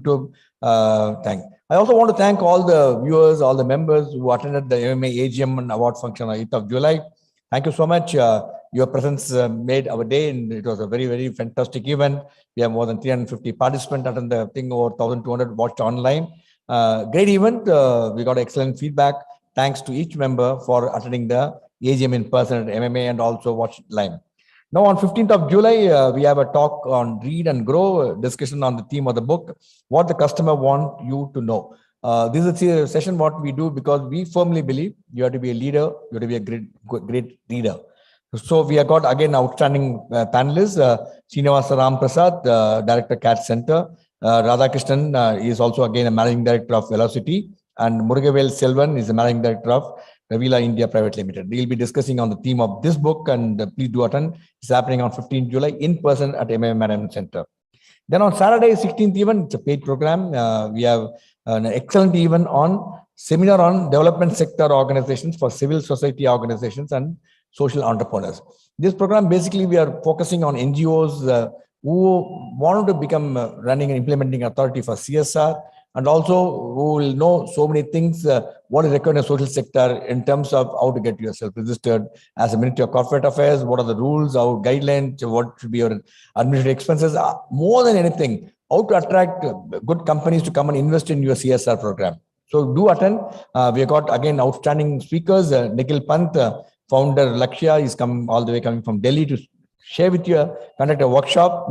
YouTube. I also want to thank all the viewers, all the members who attended the MMA AGM and award function on 8th of July. Thank you so much. Your presence made our day, and it was a very, very fantastic event. We have more than 350 participants attend the thing, over 1,200 watched online. Great event. We got excellent feedback. Thanks to each member for attending the AGM in person at MMA and also watch live. Now on 15th of July, we have a talk on Read and Grow, discussion on the theme of the book, what the customer want you to know. This is a session what we do because we firmly believe you have to be a leader, you have to be a great leader. So we have got again outstanding panelists, Srinivasa Ram Prasad, Director CAT Center, Radhakrishnan is also again a Managing Director of Velocity, and Murugavel Selvan is the Managing Director of Revila India Private Limited. We'll be discussing on the theme of this book, and please do attend. It's happening on 15th July in person at MMA Management Center. Then on Saturday, 16th event, it's a paid program. We have an excellent event on seminar on development sector organizations for civil society organizations and social entrepreneurs. This program, basically, we are focusing on NGOs who want to become running and implementing authority for CSR, and also who will know so many things, what is required in the social sector in terms of how to get yourself registered as a Ministry of Corporate Affairs, what are the rules, how guidelines, what should be your administrative expenses, more than anything, how to attract good companies to come and invest in your CSR program. So do attend. We have got again outstanding speakers, Nikhil Pant, founder Lakshya is coming from Delhi to share with you, conduct a workshop,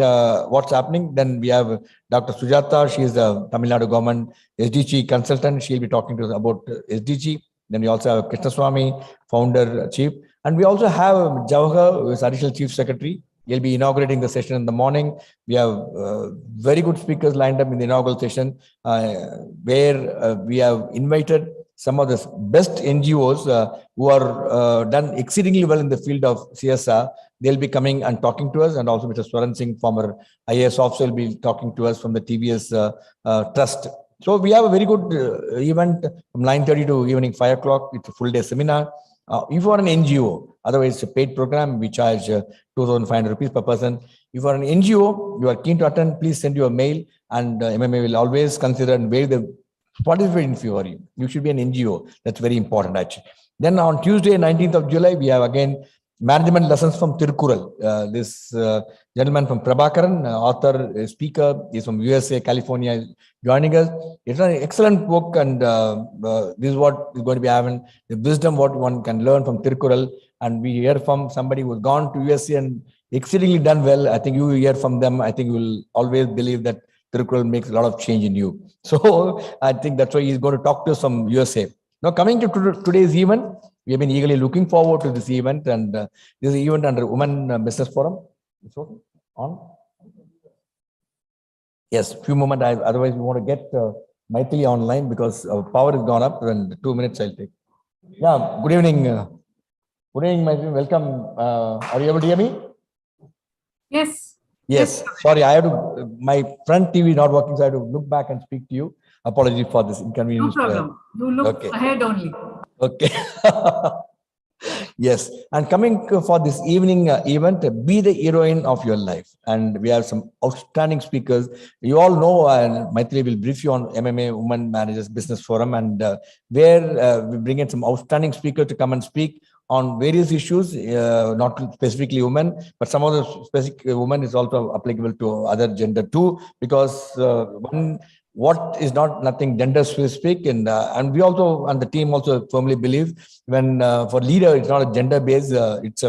what's happening. Then we have Dr. Sujata. She is the Tamil Nadu government SDG consultant. She'll be talking to us about SDG. Then we also have Krishnaswamy, founder, chief. And we also have Jawahar, who is additional chief secretary. He'll be inaugurating the session in the morning. We have very good speakers lined up in the inaugural session, where we have invited some of the best NGOs who are done exceedingly well in the field of CSR. They'll be coming and talking to us, and also Mr. Swaran Singh, former IAS officer, will be talking to us from the TVS Trust. So we have a very good event from 9:30 to evening 5 o'clock. It's a full day seminar. If you are an NGO, otherwise it's a paid program, we charge 2,500 rupees per person. If you are an NGO, you are keen to attend, please send you a mail, and MMA will always consider and weigh the participation fee for you. You should be an NGO. That's very important, actually. Then on Tuesday, 19th of July, we have again management lessons from Tirukkural. This gentleman from Prabhakaran, author, speaker, is from USA, California, joining us. It's an excellent book, and this is what is going to be having the wisdom what one can learn from Tirukkural. And we hear from somebody who's gone to USA and exceedingly done well. I think you hear from them. I think you will always believe that Tirukkural makes a lot of change in you. So I think that's why he's going to talk to us from USA. Now, coming to today's event, we have been eagerly looking forward to this event, and this is an event under Women Business Forum. It's on? Yes, few moments. Otherwise, we want to get Maithyli online because our power has gone up, and 2 minutes I'll take. Yeah, good evening. Good evening, Maithyli. Welcome. Are you able to hear me? Yes. Yes. Sorry, I have to. My front TV not working, so I have to look back and speak to you. Apologies for this inconvenience. No problem. You look ahead only. Okay. Yes. And coming for this evening event, be the heroine of your life. And we have some outstanding speakers. You all know, and Maithyli will brief you on MMA Women Managers Business Forum, and where we bring in some outstanding speakers to come and speak on various issues, not specifically women, but some of the specific women is also applicable to other gender too, because what is nothing gender specific, and we also, and the team also firmly believe when for leader, it's not a gender based, it's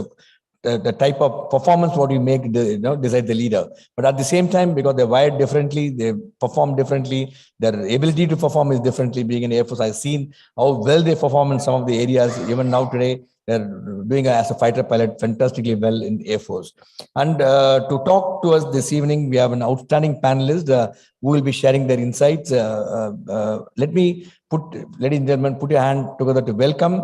the type of performance what you make, decide the leader. But at the same time, because they're wired differently, they perform differently, their ability to perform is differently. Being in Air Force, I've seen how well they perform in some of the areas. Even now today, they're doing as a fighter pilot fantastically well in Air Force. And to talk to us this evening, we have an outstanding panelist who will be sharing their insights. Let me ladies and gentlemen, put your hand together to welcome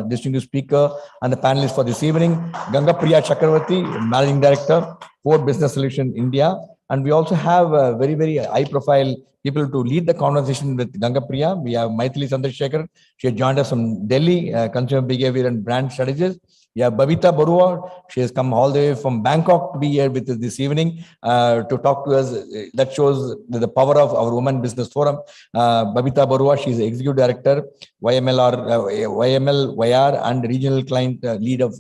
distinguished speaker and the panelist for this evening, Gangapriya Chakraverti, Managing Director, Ford Business Solution India. And we also have very, very high-profile people to lead the conversation with Gangapriya. We have Maithyli Chandrasekhar. She has joined us from Delhi, Consumer Behavior and Brand Strategist. Yeah, Babita Baruah, she has come all the way from Bangkok to be here with us this evening to talk to us. That shows the power of our Women Business Forum. Babita Baruah, she is the Executive Director, YML, and Regional Client Lead of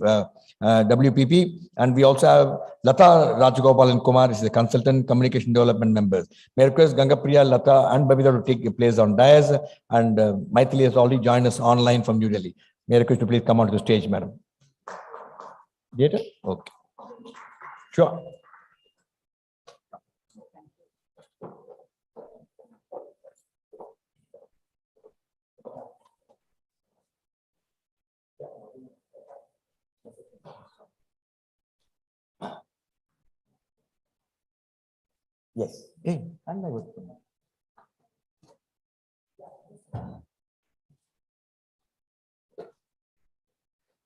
WPP. And we also have Lata Rajagopal and Kumar, is the Consultant Communication Development Members. May I request Gangapriya, Lata, and Babita to take place on dais. And Maithyli has already joined us online from New Delhi. May I request you to please come onto the stage, madam. Data? Okay. Sure. Yes. Hey, and I would.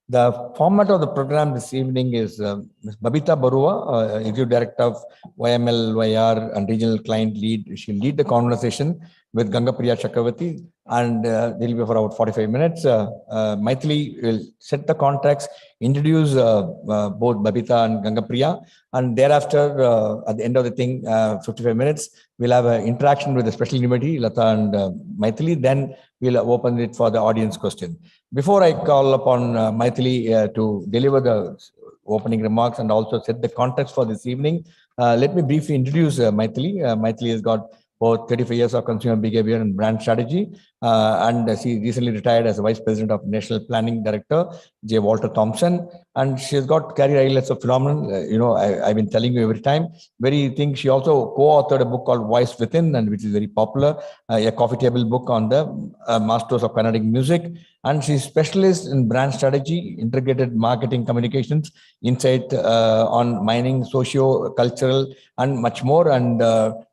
The format of the program this evening is Ms. Babita Baruah, Executive Director of YML, YR, and Regional Client Lead. She'll lead the conversation with Gangapriya Chakraverti, and they'll be for about 45 minutes. Maithyli will set the context, introduce both Babita and Gangapriya, and thereafter, at the end of the thing, 55 minutes, we'll have an interaction with the special dignity, Lata and Maithyli. Then we'll open it for the audience question. Before I call upon Maithyli to deliver the opening remarks and also set the context for this evening, let me briefly introduce Maithyli. Maithyli has got both 35 years of consumer behavior and brand strategy, and she recently retired as Vice President of National Planning Director, J. Walter Thompson, and she's got career highlights of phenomenal. I've been telling you every time. Very thing. She also co-authored a book called Voice Within, and which is very popular, a coffee table book on the masters of Carnatic music. And she's specialist in brand strategy, integrated marketing communications, insight on mining, socio-cultural, and much more. And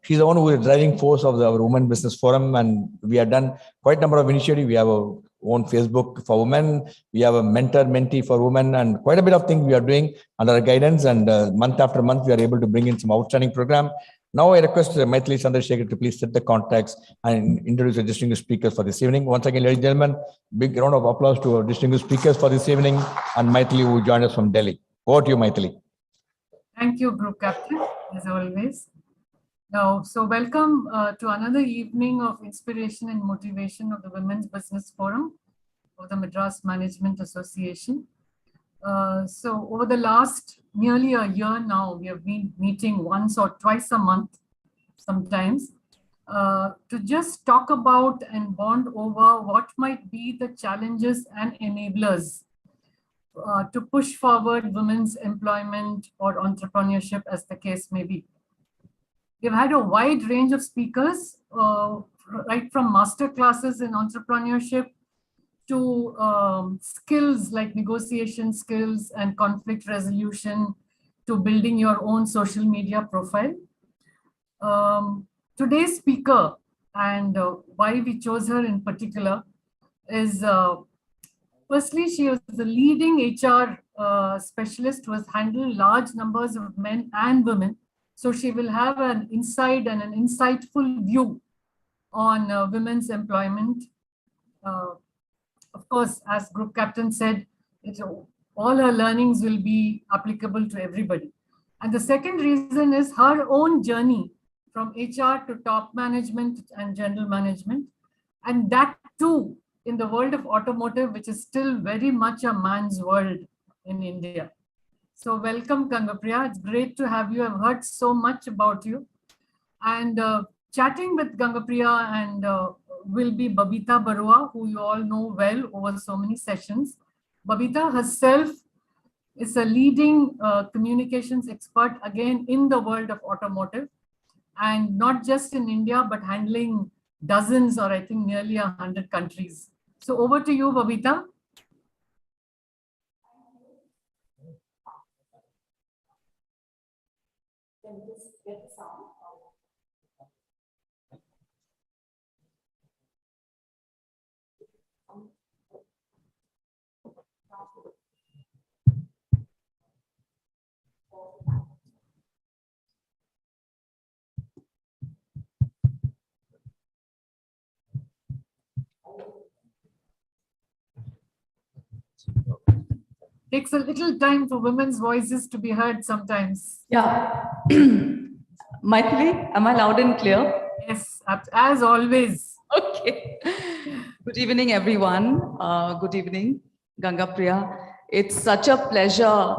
she's the one who is driving force of our Women Business Forum. And we have done quite a number of initiatives. We have our own Facebook for women. We have a mentor-mentee for women, and quite a bit of things we are doing under our guidance. And month after month, we are able to bring in some outstanding program. Now I request Maithyli Chandrasekhar to please set the context and introduce the distinguished speakers for this evening. Once again, ladies and gentlemen, big round of applause to our distinguished speakers for this evening, and Maithyli, who joined us from Delhi. Over to you, Maithyli. Thank you, Group Captain, as always. Now, so welcome to another evening of inspiration and motivation of the Women's Business Forum of the Madras Management Association. So over the last nearly a year now, we have been meeting once or twice a month, sometimes, to just talk about and bond over what might be the challenges and enablers to push forward women's employment or entrepreneurship, as the case may be. We've had a wide range of speakers, right from master classes in entrepreneurship to skills like negotiation skills and conflict resolution, to building your own social media profile. Today's speaker, and why we chose her in particular, is firstly, she was the leading HR specialist who has handled large numbers of men and women. So she will have an insight and an insightful view on women's employment. Of course, as Group Captain said, all her learnings will be applicable to everybody. And the second reason is her own journey from HR to top management and general management. And that too, in the world of automotive, which is still very much a man's world in India. So welcome, Gangapriya. It's great to have you. I've heard so much about you. And chatting with Gangapriya and will be Babita Baruah, who you all know well over so many sessions. Babita herself is a leading communications expert, again, in the world of automotive, and not just in India, but handling dozens or I think nearly 100 countries. So over to you, Babita. takes a little time for women's voices to be heard sometimes. Yeah. Maithyli, am I loud and clear? Yes, as always. Okay. Good evening, everyone. Good evening, Gangapriya. It's such a pleasure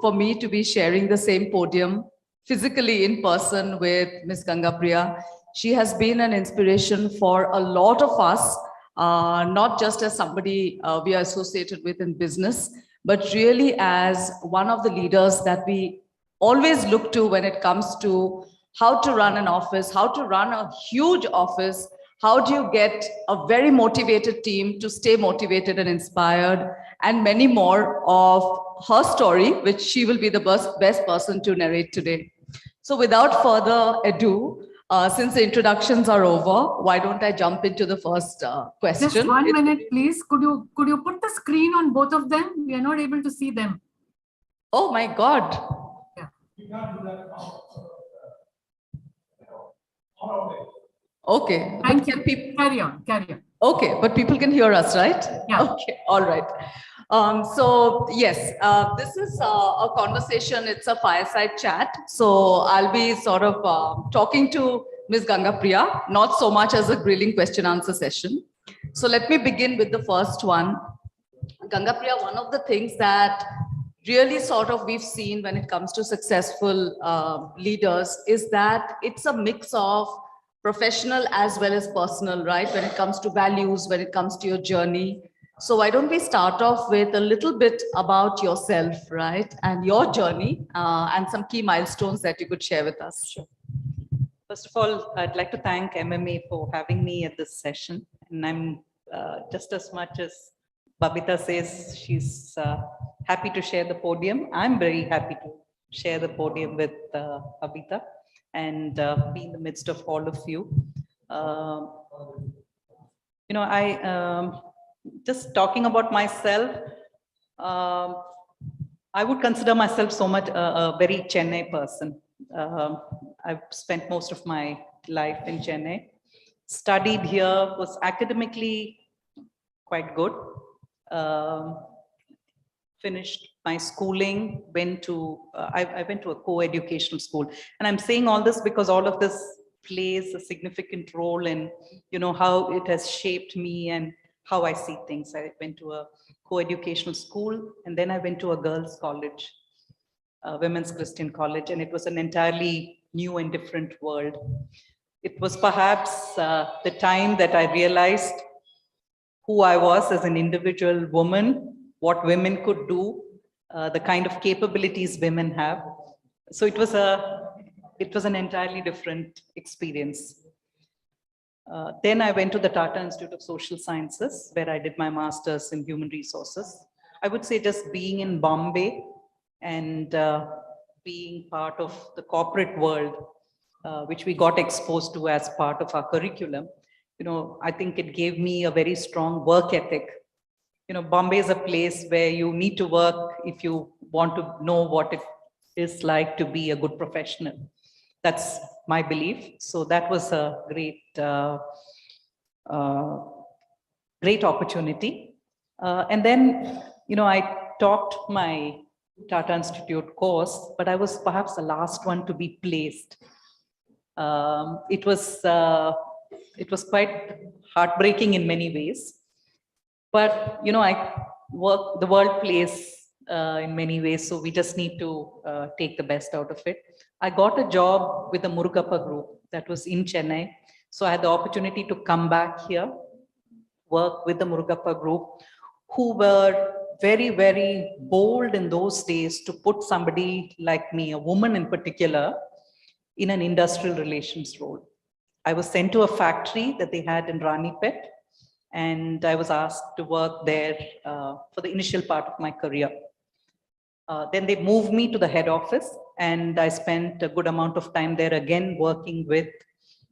for me to be sharing the same podium physically in person with Miss Gangapriya. She has been an inspiration for a lot of us, not just as somebody we are associated with in business, but really as one of the leaders that we always look to when it comes to how to run an office, how to run a huge office, how do you get a very motivated team to stay motivated and inspired, and many more of her story, which she will be the best person to narrate today. So without further ado, since the introductions are over, why don't I jump into the first question? Just 1 minute, please. Could you put the screen on both of them? We are not able to see them. Oh my God. Yeah. Okay. Thank you. Carry on. Okay, but people can hear us, right? Yeah. Okay, all right. So yes, this is a conversation. It's a fireside chat. So I'll be sort of talking to Ms. Gangapriya, not so much as a grilling question answer session. So let me begin with the first one. Gangapriya, one of the things that really sort of we've seen when it comes to successful leaders is that it's a mix of professional as well as personal, right? When it comes to values, when it comes to your journey. So why don't we start off with a little bit about yourself, right? And your journey and some key milestones that you could share with us. Sure. First of all, I'd like to thank MMA for having me at this session. And I'm just as much as Babita says she's happy to share the podium, I'm very happy to share the podium with Babita and be in the midst of all of you. I just talking about myself, I would consider myself so much a very Chennai person. I've spent most of my life in Chennai, studied here, was academically quite good, finished my schooling, I went to a co-educational school. And I'm saying all this because all of this plays a significant role in, how it has shaped me and how I see things. I went to a co-educational school, and then I went to a girls' college, Women's Christian College, and it was an entirely new and different world. It was perhaps the time that I realized who I was as an individual woman, what women could do, the kind of capabilities women have. So it was an entirely different experience. Then I went to the Tata Institute of Social Sciences, where I did my master's in human resources. I would say just being in Bombay and being part of the corporate world, which we got exposed to as part of our curriculum, I think it gave me a very strong work ethic. Bombay is a place where you need to work if you want to know what it is like to be a good professional. That's my belief. So that was a great opportunity. And then, I taught my Tata Institute course, but I was perhaps the last one to be placed. It was quite heartbreaking in many ways. But, the world plays in many ways, so we just need to take the best out of it. I got a job with the Murugappa group that was in Chennai. So I had the opportunity to come back here, work with the Murugappa group, who were very, very bold in those days to put somebody like me, a woman in particular, in an industrial relations role. I was sent to a factory that they had in Ranipet, and I was asked to work there for the initial part of my career. Then they moved me to the head office, and I spent a good amount of time there again working with,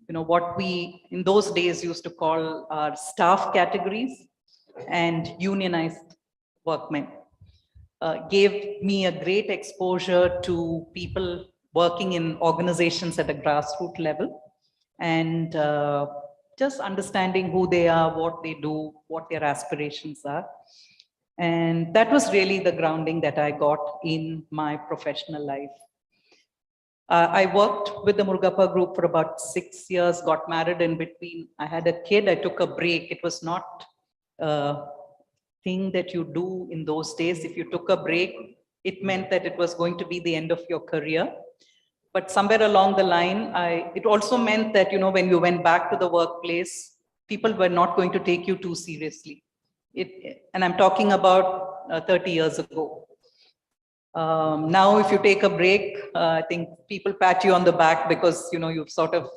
what we in those days used to call our staff categories and unionized workmen. Gave me a great exposure to people working in organizations at a grassroots level, and just understanding who they are, what they do, what their aspirations are. And that was really the grounding that I got in my professional life. I worked with the Murugappa group for about 6 years, got married in between. I had a kid, I took a break. It was not a thing that you do in those days. If you took a break, it meant that it was going to be the end of your career. But somewhere along the line, it also meant that, you know, when you went back to the workplace, people were not going to take you too seriously. And I'm talking about 30 years ago. Now, if you take a break, I think people pat you on the back because, you know, you've sort of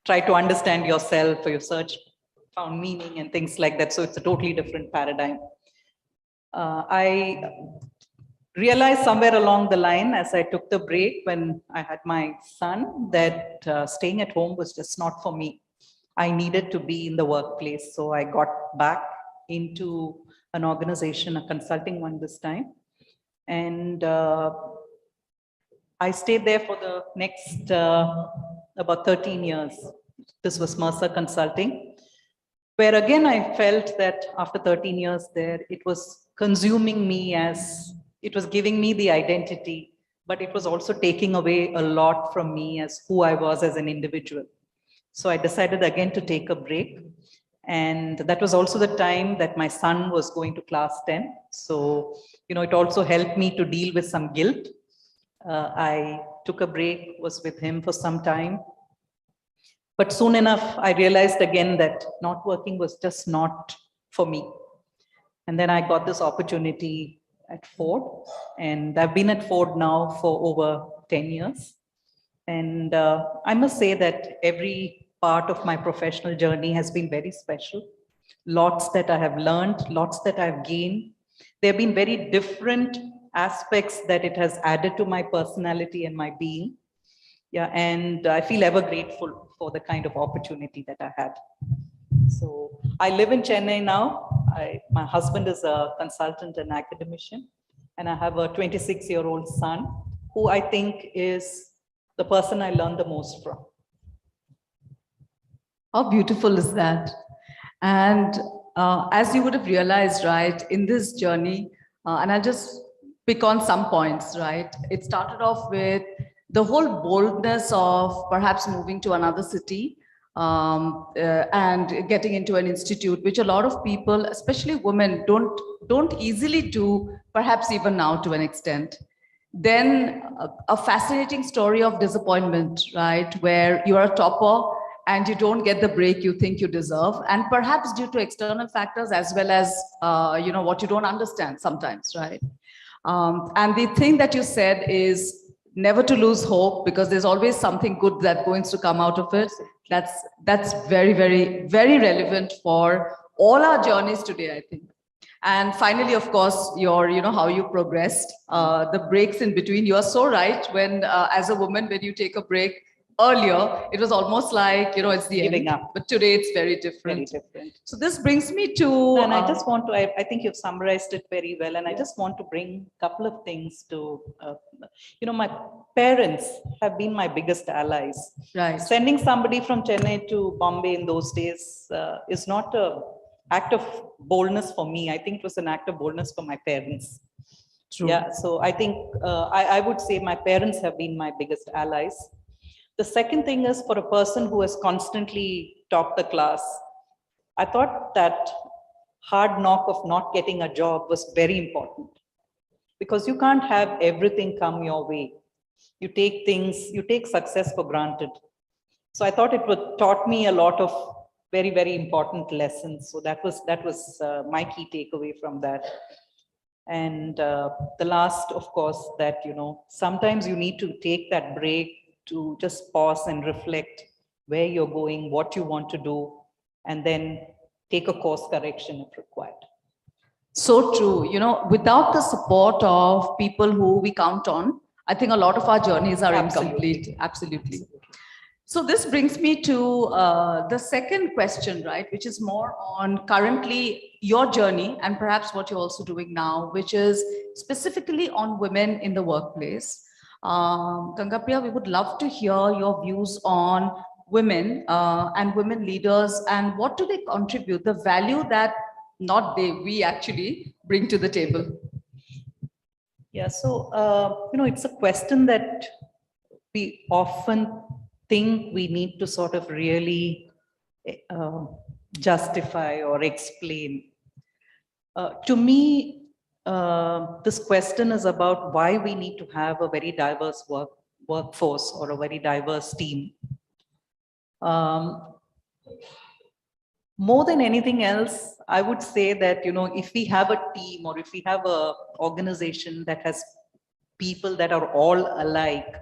tried to understand yourself, or you've found meaning and things like that. So it's a totally different paradigm. I realized somewhere along the line, as I took the break when I had my son, that staying at home was just not for me. I needed to be in the workplace. So I got back into an organization, a consulting one this time. And I stayed there for the next about 13 years. This was Mercer Consulting, where again, I felt that after 13 years there, it was consuming me, as it was giving me the identity, but it was also taking away a lot from me as who I was as an individual. So I decided again to take a break. And that was also the time that my son was going to class 10. So, you know, it also helped me to deal with some guilt. I took a break, was with him for some time. But soon enough, I realized again that not working was just not for me. And then I got this opportunity at Ford. And I've been at Ford now for over 10 years. And I must say that every part of my professional journey has been very special. Lots that I have learned, lots that I've gained. There have been very different aspects that it has added to my personality and my being. Yeah, and I feel ever grateful for the kind of opportunity that I had. So I live in Chennai now. My husband is a consultant and academician, and I have a 26-year-old son who I think is the person I learned the most from. How beautiful is that? And as you would have realized, right, in this journey, and I'll just pick on some points, right? It started off with the whole boldness of perhaps moving to another city and getting into an institute, which a lot of people, especially women, don't easily do, perhaps even now to an extent. Then a fascinating story of disappointment, right? Where you are a topper and you don't get the break you think you deserve, and perhaps due to external factors as well as you know, what you don't understand sometimes, right? And the thing that you said is never to lose hope, because there's always something good that's going to come out of it. That's very, very, very relevant for all our journeys today, I think. And finally, of course, your, you know, how you progressed, the breaks in between. You are so right. When as a woman, when you take a break, earlier, it was almost like, you know, it's the Giving end, up. but today it's very different. Very different. So this brings me to... And I just want to, I think you've summarized it very well. And I just want to bring a couple of things to, you know, my parents have been my biggest allies. Right. Sending somebody from Chennai to Bombay in those days is not an act of boldness for me. I think it was an act of boldness for my parents. True. Yeah, so I think I would say my parents have been my biggest allies. The second thing is, for a person who has constantly topped the class, I thought that hard knock of not getting a job was very important, because you can't have everything come your way. You take success for granted. So I thought it taught me a lot of very, very important lessons. So that was my key takeaway from that. And the last, of course, that, you know, sometimes you need to take that break to just pause and reflect where you're going, what you want to do, and then take a course correction if required. So true. You know, without the support of people who we count on, I think a lot of our journeys are incomplete. Absolutely. So this brings me to the second question, right, which is more on currently your journey and perhaps what you're also doing now, which is specifically on women in the workplace. Gangapriya, we would love to hear your views on women and women leaders, and what do they contribute, the value that not they, we actually bring to the table? Yeah, so, it's a question that we often think we need to sort of really justify or explain. To me, this question is about why we need to have a very diverse workforce or a very diverse team. More than anything else, I would say that, if we have a team or if we have a organization that has people that are all alike,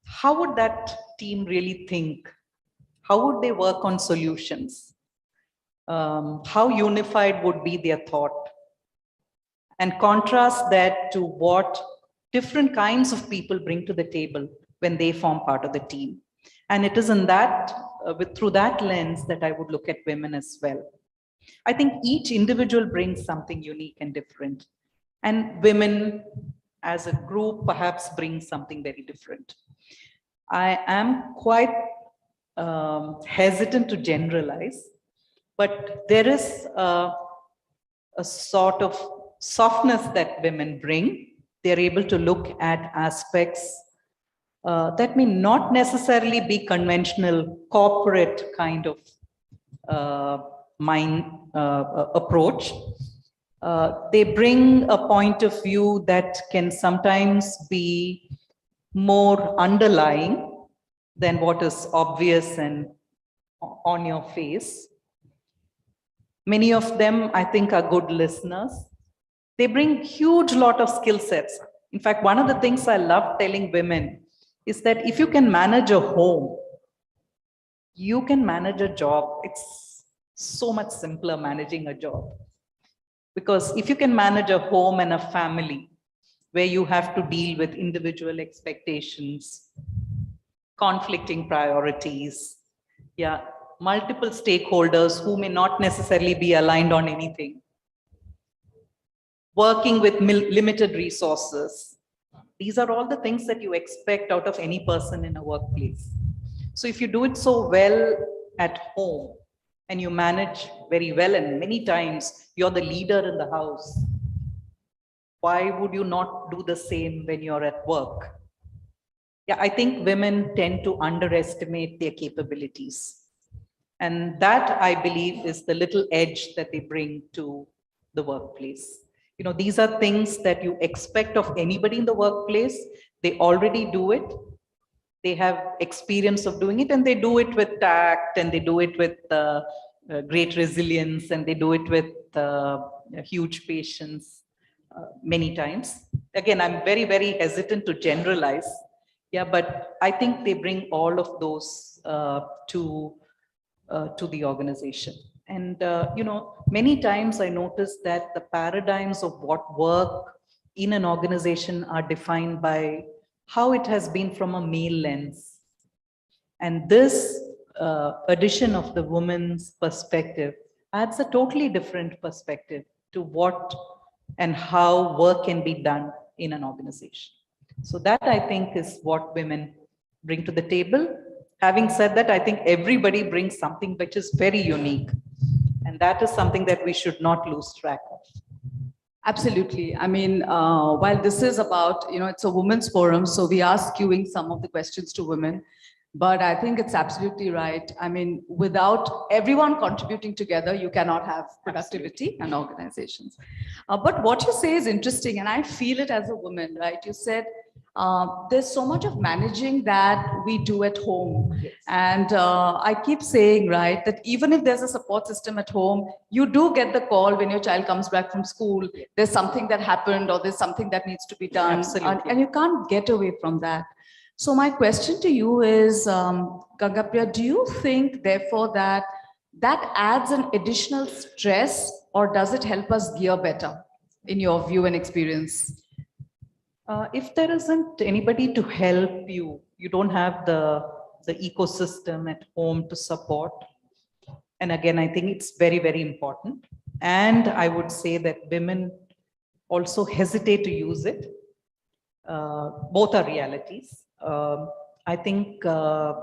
how would that team really think? How would they work on solutions? How unified would be their thought? And contrast that to what different kinds of people bring to the table when they form part of the team. And it is in that, through that lens that I would look at women as well. I think each individual brings something unique and different. And women as a group perhaps bring something very different. I am quite hesitant to generalize, but there is a sort of softness that women bring. They're able to look at aspects that may not necessarily be conventional corporate kind of approach. They bring a point of view that can sometimes be more underlying than what is obvious and on your face. Many of them, I think, are good listeners. They bring huge lot of skill sets. In fact, one of the things I love telling women is that if you can manage a home, you can manage a job. It's so much simpler managing a job. Because if you can manage a home and a family where you have to deal with individual expectations, conflicting priorities, multiple stakeholders who may not necessarily be aligned on anything, working with limited resources. These are all the things that you expect out of any person in a workplace. So if you do it so well at home and you manage very well, and many times you're the leader in the house, why would you not do the same when you're at work? Yeah, I think women tend to underestimate their capabilities. And that, I believe, is the little edge that they bring to the workplace. These are things that you expect of anybody in the workplace. They already do it. They have experience of doing it, and they do it with tact, and they do it with great resilience, and they do it with huge patience many times. Again, I'm very, very hesitant to generalize. Yeah, but I think they bring all of those to the organization. And, many times I notice that the paradigms of what work in an organization are defined by how it has been from a male lens. And this addition of the woman's perspective adds a totally different perspective to what and how work can be done in an organization. So that, I think, is what women bring to the table. Having said that, I think everybody brings something which is very unique. And that is something that we should not lose track of. Absolutely. I mean, while this is about, it's a women's forum, so we are skewing some of the questions to women. But I think it's absolutely right. I mean, without everyone contributing together, you cannot have productivity and organizations. But what you say is interesting, and I feel it as a woman, right? You said there's so much of managing that we do at home. Yes. And I keep saying, right, that even if there's a support system at home, you do get the call when your child comes back from school, there's something that happened or there's something that needs to be done. Absolutely. And you can't get away from that. So my question to you is, Gangapriya, do you think, therefore, that adds an additional stress, or does it help us gear better, in your view and experience? If there isn't anybody to help you, you don't have the ecosystem at home to support. And again, I think it's very, very important. And I would say that women also hesitate to use it. Both are realities. I think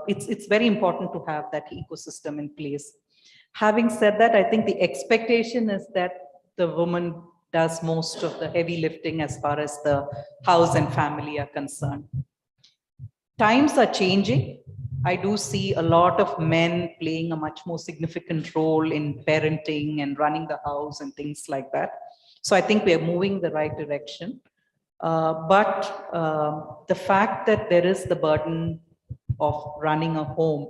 it's very important to have that ecosystem in place. Having said that, I think the expectation is that the woman does most of the heavy lifting as far as the house and family are concerned. Times are changing. I do see a lot of men playing a much more significant role in parenting and running the house and things like that. So I think we are moving the right direction. But the fact that there is the burden of running a home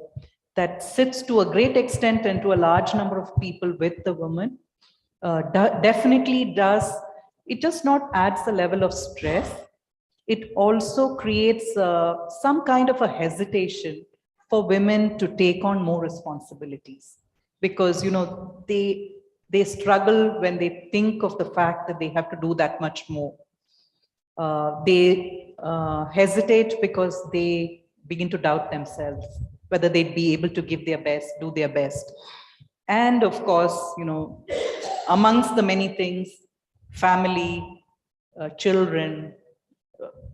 that sits to a great extent and to a large number of people with the woman definitely does. It just not adds the level of stress. It also creates some kind of a hesitation for women to take on more responsibilities, because they struggle when they think of the fact that they have to do that much more. They hesitate because they begin to doubt themselves, whether they'd be able to give their best, do their best. And of course, amongst the many things, family, children,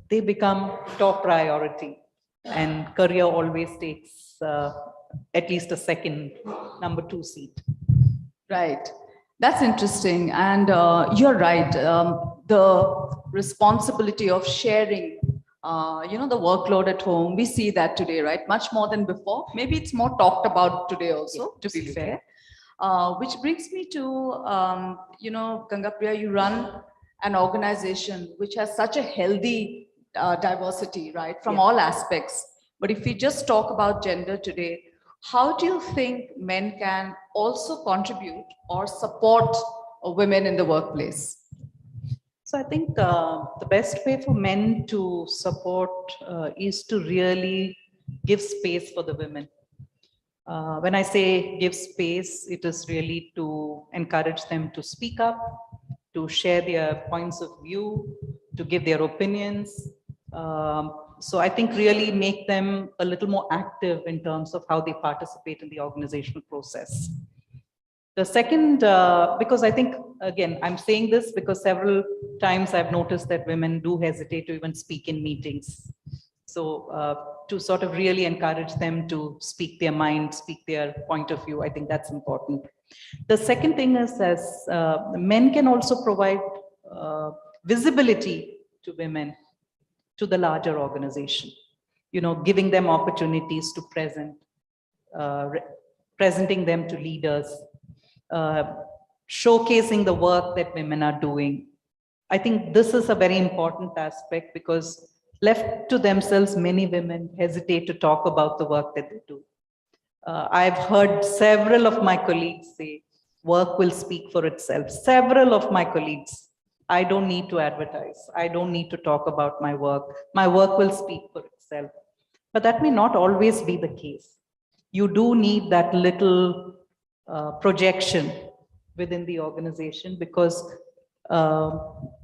they become top priority, and career always takes at least a second, number 2 seat. Right. That's interesting. And you're right. The responsibility of sharing, the workload at home, we see that today, right? Much more than before. Maybe it's more talked about today also, to be fair. Which brings me to, Gangapriya, you run an organization which has such a healthy diversity, right? From all aspects. But if we just talk about gender today, how do you think men can also contribute or support women in the workplace? So I think the best way for men to support is to really give space for the women. When I say give space, it is really to encourage them to speak up, to share their points of view, to give their opinions. So I think really make them a little more active in terms of how they participate in the organizational process. The second, because I think, again, I'm saying this because several times I've noticed that women do hesitate to even speak in meetings. So to sort of really encourage them to speak their mind, speak their point of view, I think that's important. The second thing is, as men can also provide visibility to women, to the larger organization, giving them opportunities to presenting them to leaders, showcasing the work that women are doing. I think this is a very important aspect, because left to themselves, many women hesitate to talk about the work that they do. I've heard several of my colleagues say, work will speak for itself. Several of my colleagues, I don't need to advertise. I don't need to talk about my work. My work will speak for itself. But that may not always be the case. You do need that little projection within the organization, because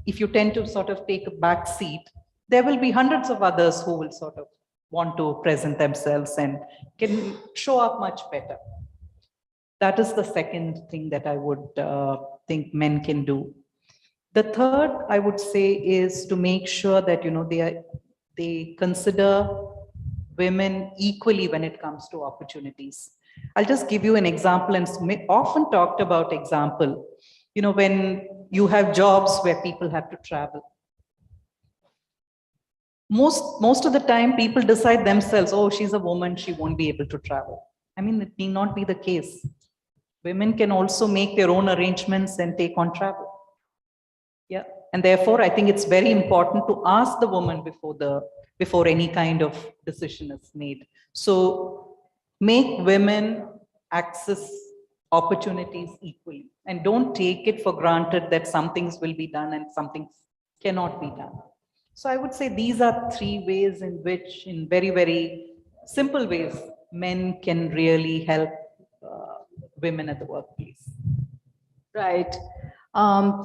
if you tend to sort of take a back seat, there will be hundreds of others who will sort of want to present themselves and can show up much better. That is the second thing that I would think men can do. The third, I would say, is to make sure that they consider women equally when it comes to opportunities. I'll just give you an example, and often talked about example. When you have jobs where people have to travel, most of the time people decide themselves, oh, she's a woman, she won't be able to travel. I mean, it may not be the case. Women can also make their own arrangements and take on travel. Yeah, and therefore I think it's very important to ask the woman before any kind of decision is made. So make women access opportunities equally, and don't take it for granted that some things will be done and some things cannot be done. So I would say these are 3 ways in which, in very, very simple ways, men can really help women at the workplace. Right.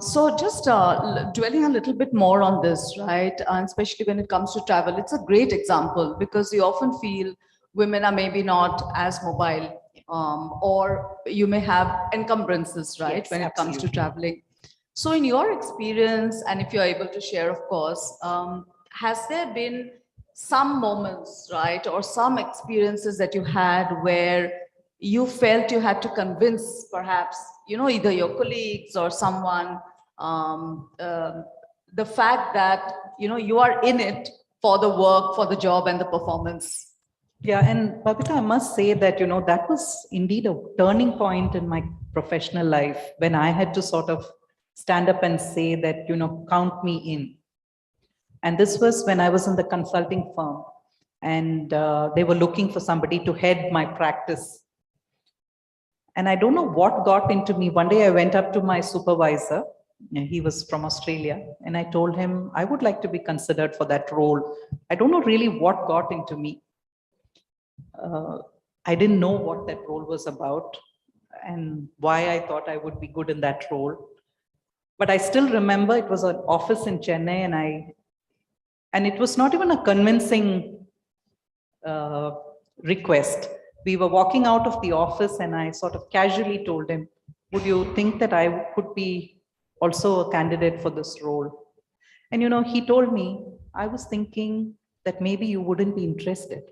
So just dwelling a little bit more on this, right? And especially when it comes to travel, it's a great example, because you often feel women are maybe not as mobile, or you may have encumbrances, right? Yes, when it comes to absolutely. traveling. So in your experience, and if you're able to share, of course, has there been some moments, right, or some experiences that you had where you felt you had to convince perhaps, either your colleagues or someone, the fact that, you are in it for the work, for the job and the performance? Yeah, and Babita, I must say that, that was indeed a turning point in my professional life when I had to sort of stand up and say that, count me in. And this was when I was in the consulting firm, and they were looking for somebody to head my practice. And I don't know what got into me. One day I went up to my supervisor, and he was from Australia, and I told him I would like to be considered for that role. I don't know really what got into me. I didn't know what that role was about and why I thought I would be good in that role. But I still remember it was an office in Chennai, and it was not even a convincing request. We were walking out of the office and I sort of casually told him, would you think that I could be also a candidate for this role? And he told me, I was thinking that maybe you wouldn't be interested.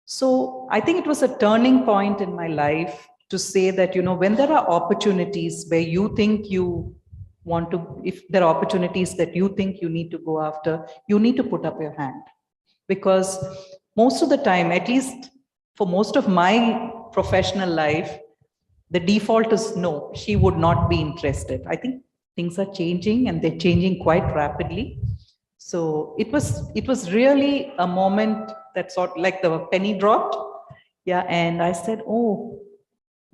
So I think it was a turning point in my life to say that, when there are opportunities where you think you want to, if there are opportunities that you think you need to go after, you need to put up your hand. Because most of the time, at least for most of my professional life, the default is no, she would not be interested. I think things are changing, and they're changing quite rapidly. So it was really a moment that sort of like the penny dropped. Yeah. And I said, oh,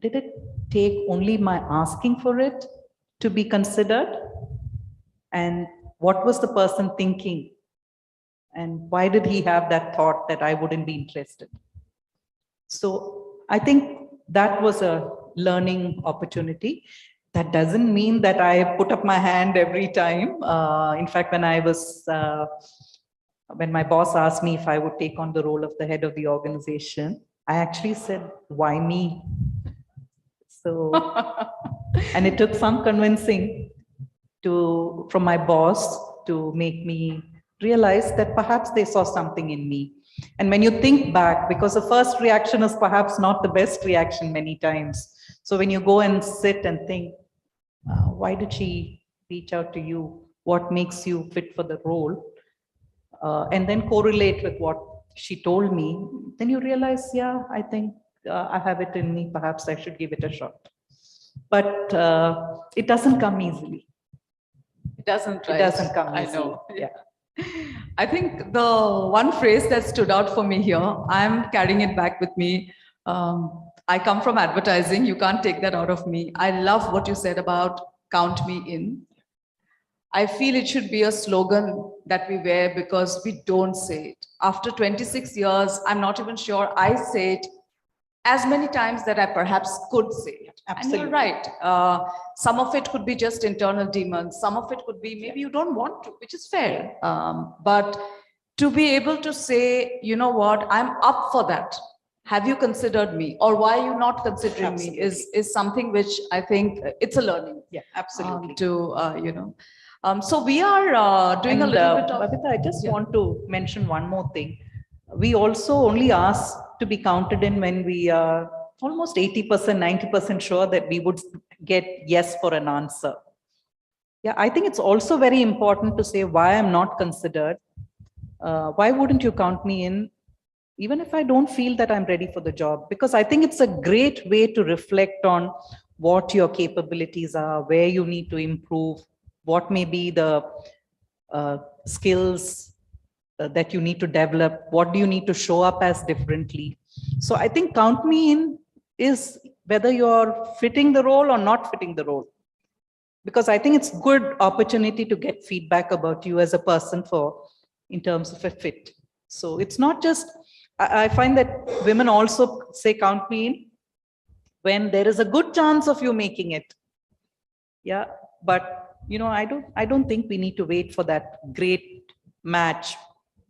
did it take only my asking for it to be considered? And what was the person thinking? And why did he have that thought that I wouldn't be interested? So I think that was a learning opportunity. That doesn't mean that I put up my hand every time. In fact, when my boss asked me if I would take on the role of the head of the organization, I actually said, why me? So, and it took some convincing from my boss to make me realize that perhaps they saw something in me. And when you think back, because the first reaction is perhaps not the best reaction many times. So when you go and sit and think, why did she reach out to you? What makes you fit for the role? And then correlate with what she told me, then you realize, yeah, I think I have it in me. Perhaps I should give it a shot. But it doesn't come easily. It doesn't, right? It doesn't come easily. I know. Yeah. I think the one phrase that stood out for me here, I'm carrying it back with me. I come from advertising. You can't take that out of me. I love what you said about count me in. I feel it should be a slogan that we wear because we don't say it. After 26 years, I'm not even sure I say it as many times that I perhaps could say it. Absolutely. And you're right. Some of it could be just internal demons. Some of it could be maybe you don't want to, which is fair. But to be able to say, you know what, I'm up for that. Have you considered me? Or why are you not considering me is something which I think it's a learning. Yeah, absolutely. So we are doing a little bit of... Babita, I just want to mention one more thing. We also only ask to be counted in when we are almost 80%, 90% sure that we would get yes for an answer. Yeah, I think it's also very important to say why I'm not considered. Why wouldn't you count me in? Even if I don't feel that I'm ready for the job, because I think it's a great way to reflect on what your capabilities are, where you need to improve, what may be the skills that you need to develop, what do you need to show up as differently. So I think count me in is whether you're fitting the role or not fitting the role. Because I think it's good opportunity to get feedback about you as a person in terms of a fit. So it's not just, I find that women also say count me in when there is a good chance of you making it. Yeah, but I don't think we need to wait for that great match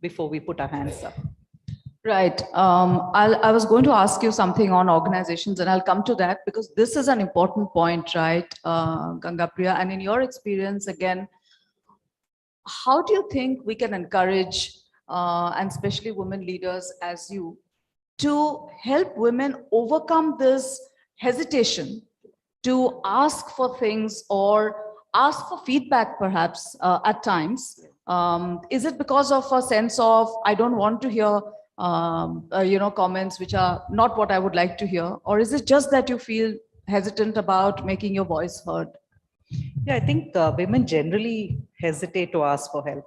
before we put our hands up. Right. I was going to ask you something on organizations, and I'll come to that because this is an important point, right, Gangapriya? And in your experience, again, how do you think we can encourage, and especially women leaders as you, to help women overcome this hesitation to ask for things or ask for feedback perhaps at times? Is it because of a sense of, I don't want to hear comments which are not what I would like to hear? Or is it just that you feel hesitant about making your voice heard? Yeah, I think women generally hesitate to ask for help.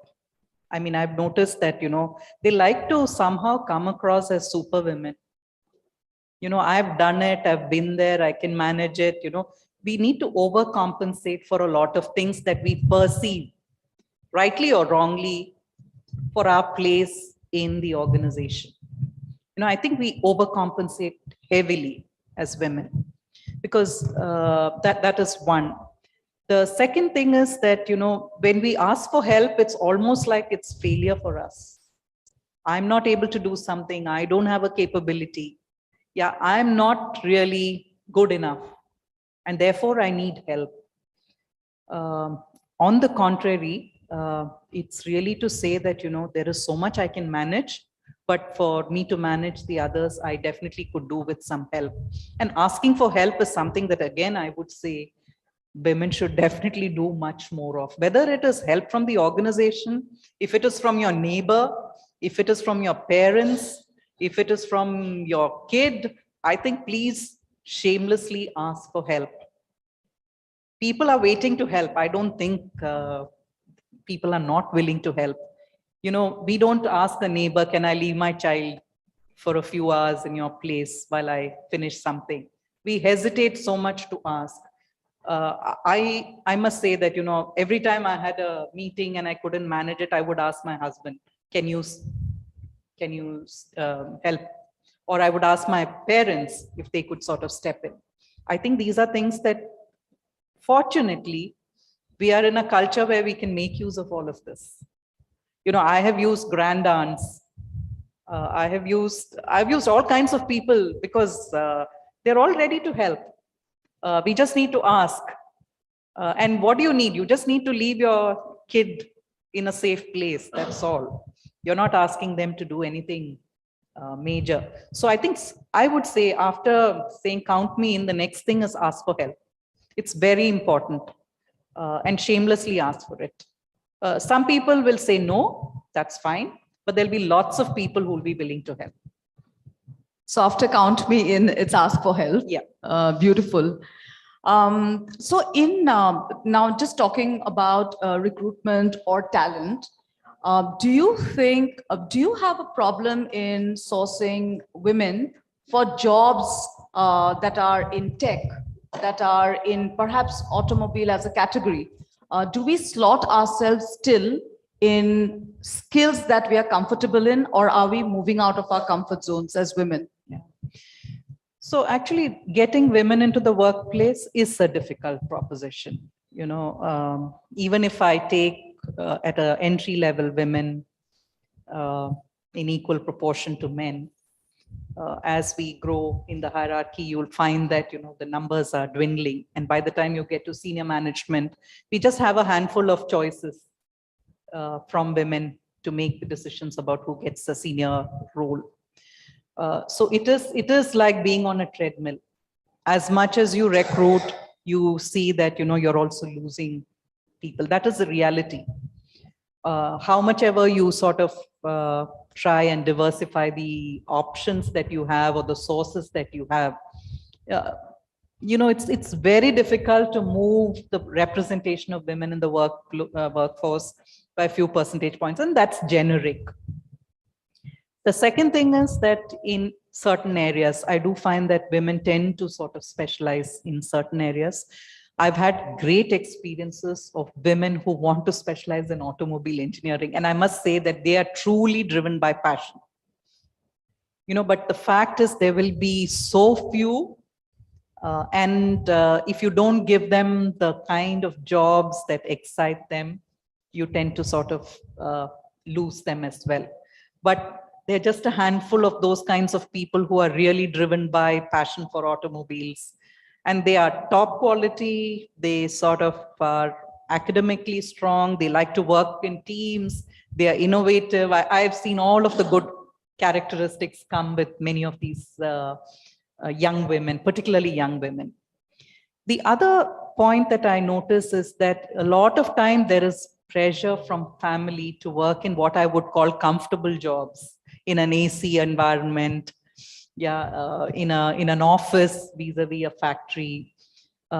I mean, I've noticed that, they like to somehow come across as super women. I've done it, I've been there, I can manage it. We need to overcompensate for a lot of things that we perceive, rightly or wrongly, for our place in the organization. I think we overcompensate heavily as women, because that is one. The second thing is that, when we ask for help, it's almost like it's failure for us. I'm not able to do something. I don't have a capability. Yeah, I'm not really good enough, and therefore I need help. On the contrary, it's really to say that, there is so much I can manage, but for me to manage the others, I definitely could do with some help. And asking for help is something that, again, I would say women should definitely do much more of. Whether it is help from the organization, if it is from your neighbor, if it is from your parents, if it is from your kid, I think please shamelessly ask for help. People are waiting to help. I don't think people are not willing to help. We don't ask the neighbor, can I leave my child for a few hours in your place while I finish something? We hesitate so much to ask. I must say that, every time I had a meeting and I couldn't manage it, I would ask my husband, can you help? Or I would ask my parents if they could sort of step in. I think these are things that, fortunately, we are in a culture where we can make use of all of this. I have used grand aunts. I've used all kinds of people, because they're all ready to help. We just need to ask. And what do you need? You just need to leave your kid in a safe place. That's all. You're not asking them to do anything major. So I think I would say, after saying count me in, the next thing is ask for help. It's very important, and shamelessly ask for it. Some people will say no, that's fine, but there'll be lots of people who will be willing to help. So after count me in, it's ask for help. Yeah. Beautiful. So now just talking about recruitment or talent, do you have a problem in sourcing women for jobs that are in tech, that are in perhaps automobile as a category? Do we slot ourselves still in skills that we are comfortable in, or are we moving out of our comfort zones as women? Yeah. So actually, getting women into the workplace is a difficult proposition. Even if I take at an entry level women in equal proportion to men, as we grow in the hierarchy, you'll find that the numbers are dwindling, and by the time you get to senior management, we just have a handful of choices from women to make the decisions about who gets the senior role. So it is like being on a treadmill. As much as you recruit, you see that you're also losing people. That is the reality. How much ever you sort of try and diversify the options that you have or the sources that you have, it's very difficult to move the representation of women in the workforce by a few percentage points, and that's generic. The second thing is that in certain areas, I do find that women tend to sort of specialize in certain areas. I've had great experiences of women who want to specialize in automobile engineering, and I must say that they are truly driven by passion. But the fact is there will be so few, and if you don't give them the kind of jobs that excite them, you tend to sort of lose them as well. But they're just a handful of those kinds of people who are really driven by passion for automobiles. And they are top quality. They sort of are academically strong. They like to work in teams. They are innovative. I've seen all of the good characteristics come with many of these young women, particularly young women. The other point that I notice is that a lot of time there is pressure from family to work in what I would call comfortable jobs, in an AC environment, in an office vis-a-vis a factory.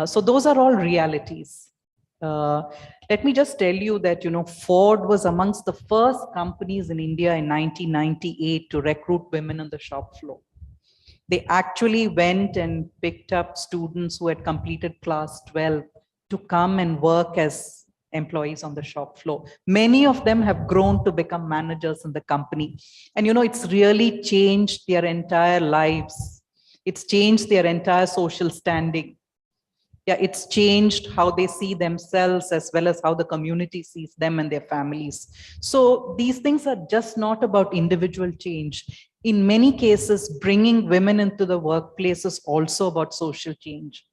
So those are all realities. Let me just tell you that, Ford was amongst the first companies in India in 1998 to recruit women on the shop floor. They actually went and picked up students who had completed class 12 to come and work as employees on the shop floor. Many of them have grown to become managers in the company. And, it's really changed their entire lives. It's changed their entire social standing. Yeah, it's changed how they see themselves as well as how the community sees them and their families. So these things are just not about individual change. In many cases, bringing women into the workplace is also about social change.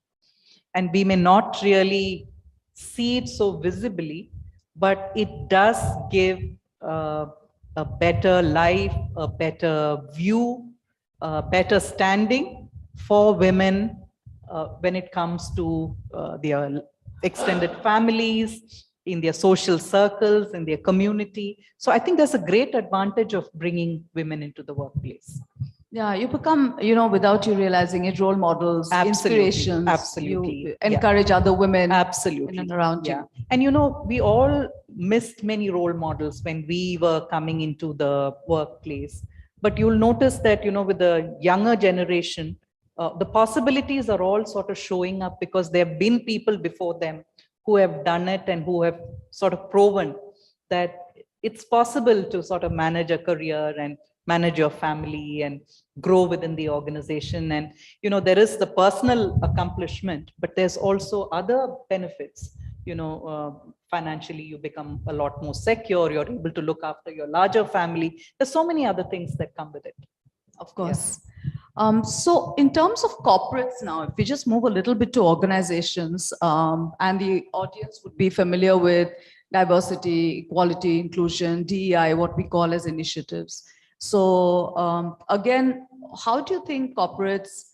And we may not really see it so visibly, but it does give a better life, a better view, a better standing for women when it comes to their extended families, in their social circles, in their community. So I think there's a great advantage of bringing women into the workplace. Yeah, you become, without you realizing it, role models, Absolutely, inspirations. absolutely. You encourage other women Absolutely. in and around you. And, we all missed many role models when we were coming into the workplace. But you'll notice that, with the younger generation, the possibilities are all sort of showing up because there have been people before them who have done it and who have sort of proven that it's possible to sort of manage a career and manage your family and grow within the organization. And, there is the personal accomplishment, but there's also other benefits. Financially, you become a lot more secure. You're able to look after your larger family. There's so many other things that come with it. Of course. So in terms of corporates now, if we just move a little bit to organizations, and the audience would be familiar with diversity, equality, inclusion, DEI, what we call as initiatives. So again, how do you think corporates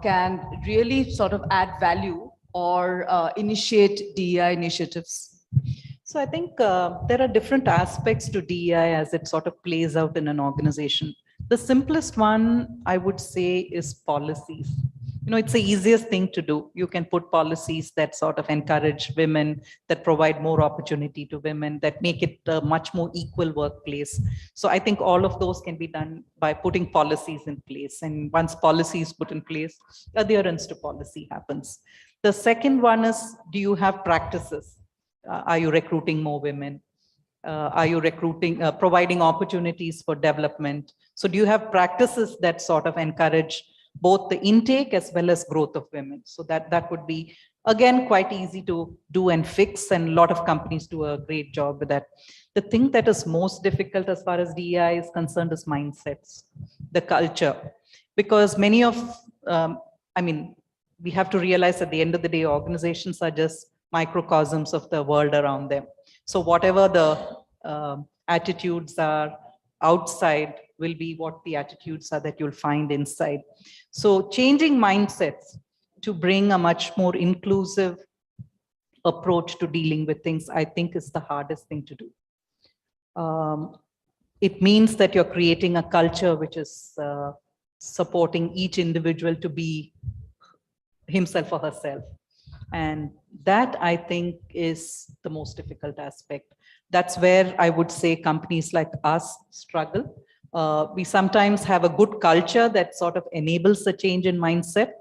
can really sort of add value or initiate DEI initiatives? So I think there are different aspects to DEI as it sort of plays out in an organization. The simplest one, I would say, is policies. It's the easiest thing to do. You can put policies that sort of encourage women, that provide more opportunity to women, that make it a much more equal workplace. So I think all of those can be done by putting policies in place. And once policy is put in place, adherence to policy happens. The second one is, do you have practices? Are you recruiting more women? Are you providing opportunities for development? So do you have practices that sort of encourage both the intake as well as growth of women? So that would be, again, quite easy to do and fix. And a lot of companies do a great job with that. The thing that is most difficult as far as DEI is concerned is mindsets, the culture. Because many of, we have to realize at the end of the day, organizations are just microcosms of the world around them. So whatever the attitudes are outside will be what the attitudes are that you'll find inside. So changing mindsets to bring a much more inclusive approach to dealing with things, I think, is the hardest thing to do. It means that you're creating a culture which is supporting each individual to be himself or herself. And that, I think, is the most difficult aspect. That's where I would say companies like us struggle. We sometimes have a good culture that sort of enables a change in mindset.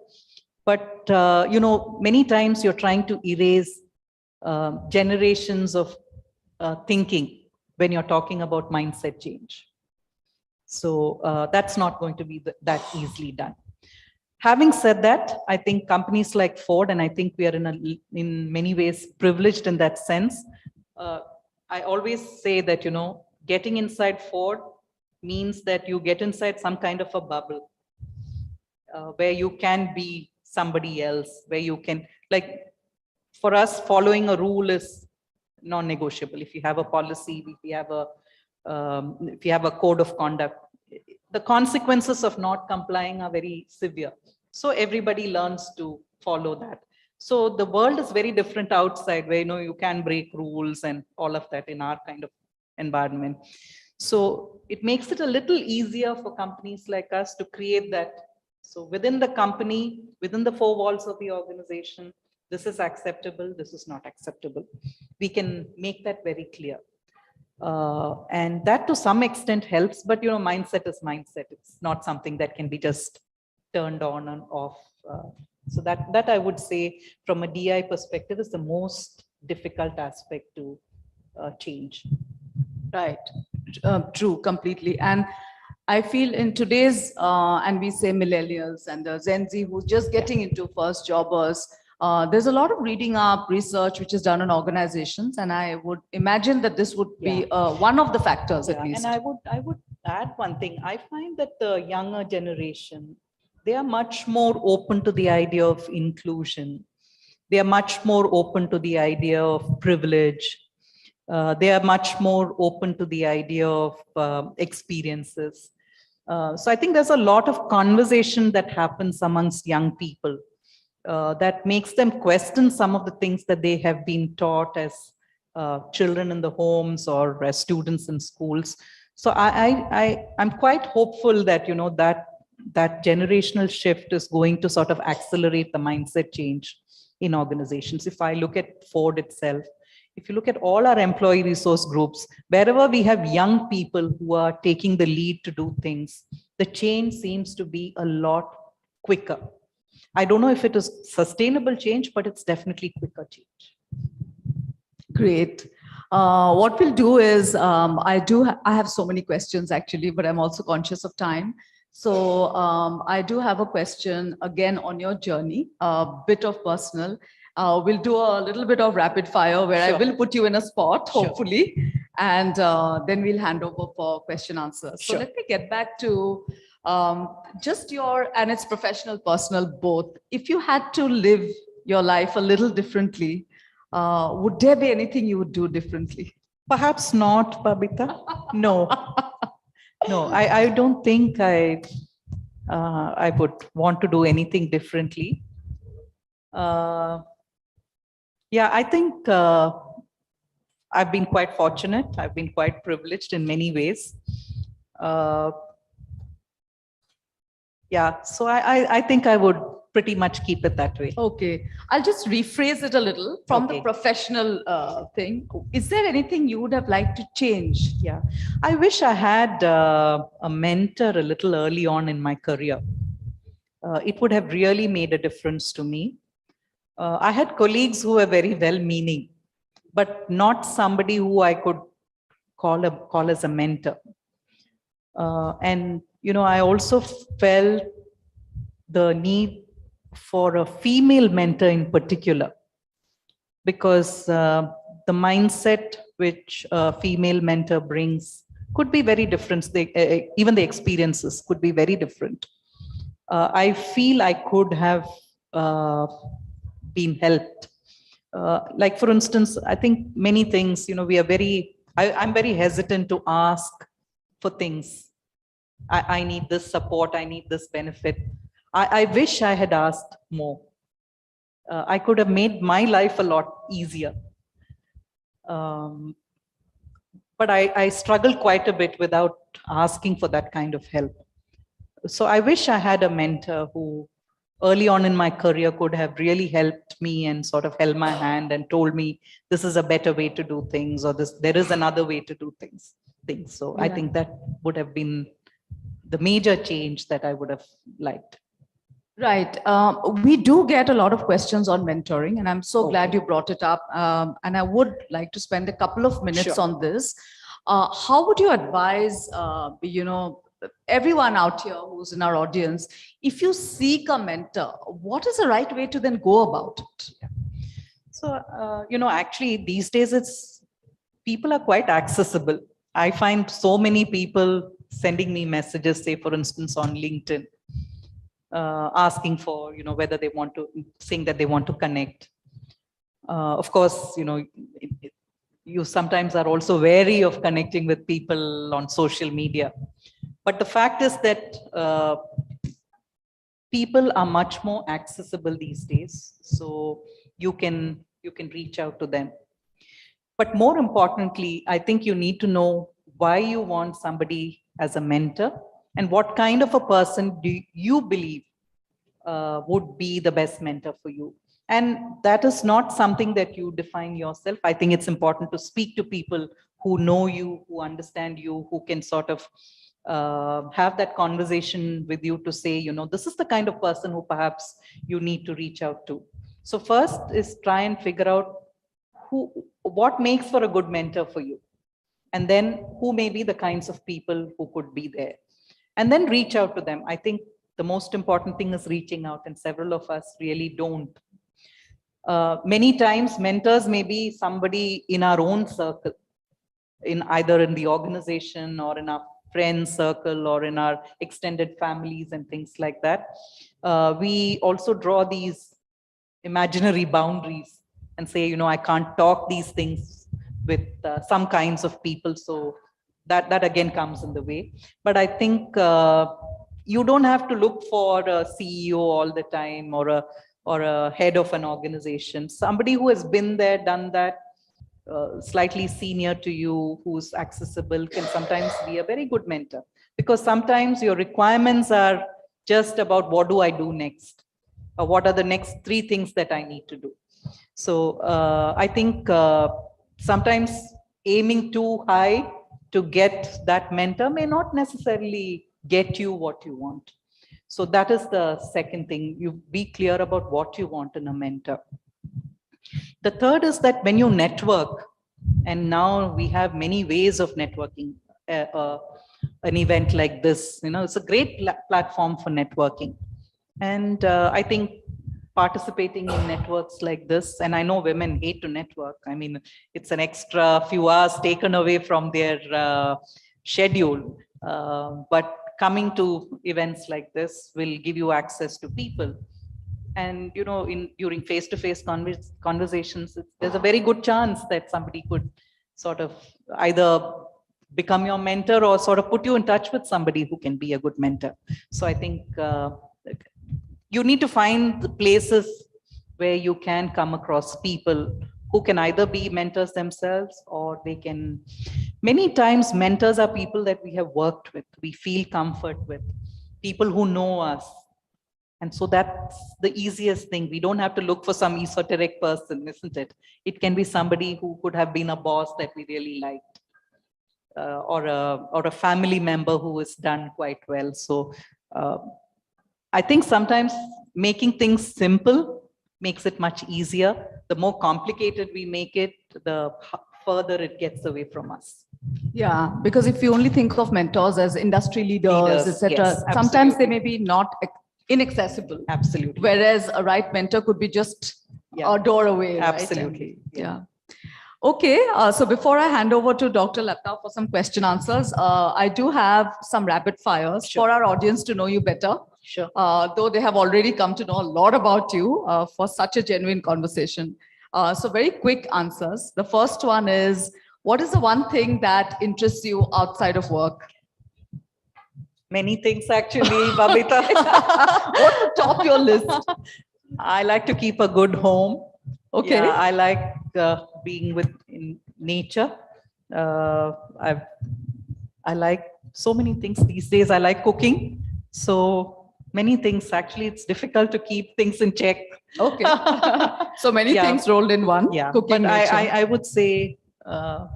But, many times you're trying to erase generations of thinking when you're talking about mindset change. So that's not going to be that easily done. Having said that, I think companies like Ford, and I think we are in many ways privileged in that sense. I always say that, getting inside Ford means that you get inside some kind of a bubble where you can be somebody else, where you can, like, for us, following a rule is non-negotiable. If you have a policy, if you have a code of conduct, the consequences of not complying are very severe. So everybody learns to follow that. So the world is very different outside, where you can break rules and all of that in our kind of environment. So it makes it a little easier for companies like us to create that. So within the company, within the four walls of the organization, this is acceptable, this is not acceptable. We can make that very clear. And that to some extent helps, but mindset is mindset. It's not something that can be just turned on and off. So that I would say from a DI perspective is the most difficult aspect to change. Right. True, completely. And I feel in today's, and we say millennials and the Gen Z who's just getting into first jobbers, there's a lot of reading up, research, which is done in organizations. And I would imagine that this would be one of the factors at least. And I would add one thing. I find that the younger generation, they are much more open to the idea of inclusion. They are much more open to the idea of privilege. They are much more open to the idea of experiences. So I think there's a lot of conversation that happens amongst young people that makes them question some of the things that they have been taught as children in the homes or as students in schools. So I'm quite hopeful that, that generational shift is going to sort of accelerate the mindset change in organizations. If I look at Ford itself, if you look at all our employee resource groups, wherever we have young people who are taking the lead to do things, the change seems to be a lot quicker. I don't know if it is sustainable change, but it's definitely quicker change. Great. What we'll do is, I have so many questions actually, but I'm also conscious of time. So I do have a question again on your journey, a bit of personal. We'll do a little bit of rapid fire where I will put you in a spot, hopefully, and then we'll hand over for question answers. So let me get back to just and it's professional, personal, both. If you had to live your life a little differently, would there be anything you would do differently? Perhaps not, Babita. No. No, I don't think I would want to do anything differently. Yeah, I think I've been quite fortunate. I've been quite privileged in many ways. Yeah, so I think I would pretty much keep it that way. Okay, I'll just rephrase it a little from the professional thing. Is there anything you would have liked to change? Yeah, I wish I had a mentor a little early on in my career. It would have really made a difference to me. I had colleagues who were very well-meaning, but not somebody who I could call as a mentor. And I also felt the need for a female mentor in particular, because the mindset which a female mentor brings could be very different. Even the experiences could be very different. I feel I could have been helped. Like for instance, I think many things, we are I'm very hesitant to ask for things. I need this support, I need this benefit. I wish I had asked more. I could have made my life a lot easier. But I struggled quite a bit without asking for that kind of help. So I wish I had a mentor who early on in my career could have really helped me and sort of held my hand and told me this is a better way to do things, or there is another way to do things. So I think that would have been the major change that I would have liked. Right. We do get a lot of questions on mentoring, and I'm so glad you brought it up. And I would like to spend a couple of minutes on this. How would you advise, everyone out here who's in our audience, if you seek a mentor, what is the right way to then go about it? Yeah. So, actually these days people are quite accessible. I find so many people sending me messages, say for instance on LinkedIn, asking for, whether they want to, saying that they want to connect. Of course, you sometimes are also wary of connecting with people on social media. But the fact is that people are much more accessible these days. So you can reach out to them. But more importantly, I think you need to know why you want somebody as a mentor and what kind of a person do you believe would be the best mentor for you. And that is not something that you define yourself. I think it's important to speak to people who know you, who understand you, who can sort of have that conversation with you to say, you know, this is the kind of person who perhaps you need to reach out to. So first is try and figure out what makes for a good mentor for you. And then who may be the kinds of people who could be there. And then reach out to them. I think the most important thing is reaching out, and several of us really don't. Many times mentors may be somebody in our own circle, in either in the organization or in our friends circle or in our extended families and things like that. We also draw these imaginary boundaries and say, you know, I can't talk these things with some kinds of people. So that again comes in the way. But I think you don't have to look for a CEO all the time or a head of an organization. Somebody who has been there, done that, slightly senior to you, who's accessible, can sometimes be a very good mentor, because sometimes your requirements are just about what do I do next, or what are the next 3 things that I need to do. So I think sometimes aiming too high to get that mentor may not necessarily get you what you want. So that is the second thing. You be clear about what you want in a mentor. The third is that when you network, and now we have many ways of networking, an event like this, you know, it's a great platform for networking. And I think participating in networks like this, and I know women hate to network. I mean, it's an extra few hours taken away from their schedule. But coming to events like this will give you access to people. And, you know, during face-to-face conversations, there's a very good chance that somebody could sort of either become your mentor or sort of put you in touch with somebody who can be a good mentor. So I think you need to find the places where you can come across people who can either be mentors themselves, or they can, many times mentors are people that we have worked with, we feel comfort with, people who know us. And so that's the easiest thing. We don't have to look for some esoteric person, isn't it? It can be somebody who could have been a boss that we really liked, or a family member who has done quite well. So I think sometimes making things simple makes it much easier. The more complicated we make it, the further it gets away from us. Yeah, because if you only think of mentors as industry leaders, etc., yes, sometimes they may be not inaccessible. Absolutely. Whereas a right mentor could be just a door away. Absolutely. Right? Yeah. Okay, so before I hand over to Dr. Lata for some question answers, I do have some rapid fires for our audience to know you better. Sure. Though they have already come to know a lot about you for such a genuine conversation. So very quick answers. The first one is, what is the one thing that interests you outside of work? Many things actually, Babita. What would top your list? I like to keep a good home. Okay. Yeah, I like being in nature. I like so many things these days. I like cooking. So many things. Actually, it's difficult to keep things in check. Okay. So many things rolled in one. Yeah. Cooking, but I would say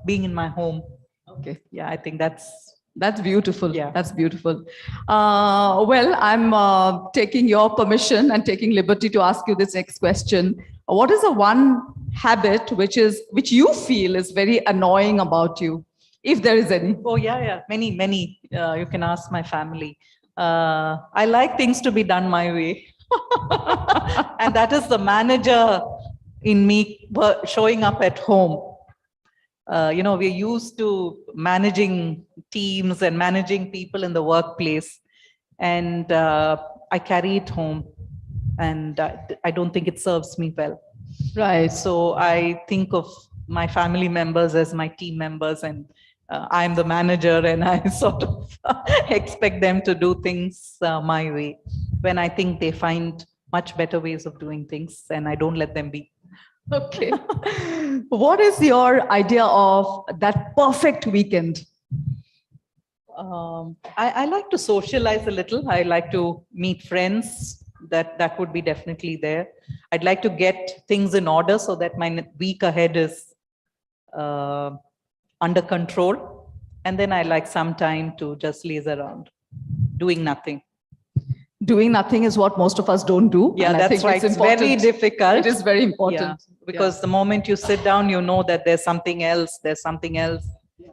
being in my home. Okay. Yeah, I think that's beautiful. Yeah. That's beautiful. Well, I'm taking your permission and taking liberty to ask you this next question. What is the one habit which you feel is very annoying about you, if there is any? Oh, yeah. Many. You can ask my family. I like things to be done my way. And that is the manager in me showing up at home. We're used to managing teams and managing people in the workplace, and I carry it home, and I don't think it serves me well. Right. So I think of my family members as my team members, and I'm the manager and I sort of expect them to do things my way, when I think they find much better ways of doing things and I don't let them be. Okay. What is your idea of that perfect weekend? I like to socialize a little. I like to meet friends. That would be definitely there. I'd like to get things in order so that my week ahead is under control. And then I like some time to just laze around, doing nothing. Doing nothing is what most of us don't do. Yeah, and I that's think right. It's important. very difficult. It is very important. Because the moment you sit down, you know that there's something else. There's something else.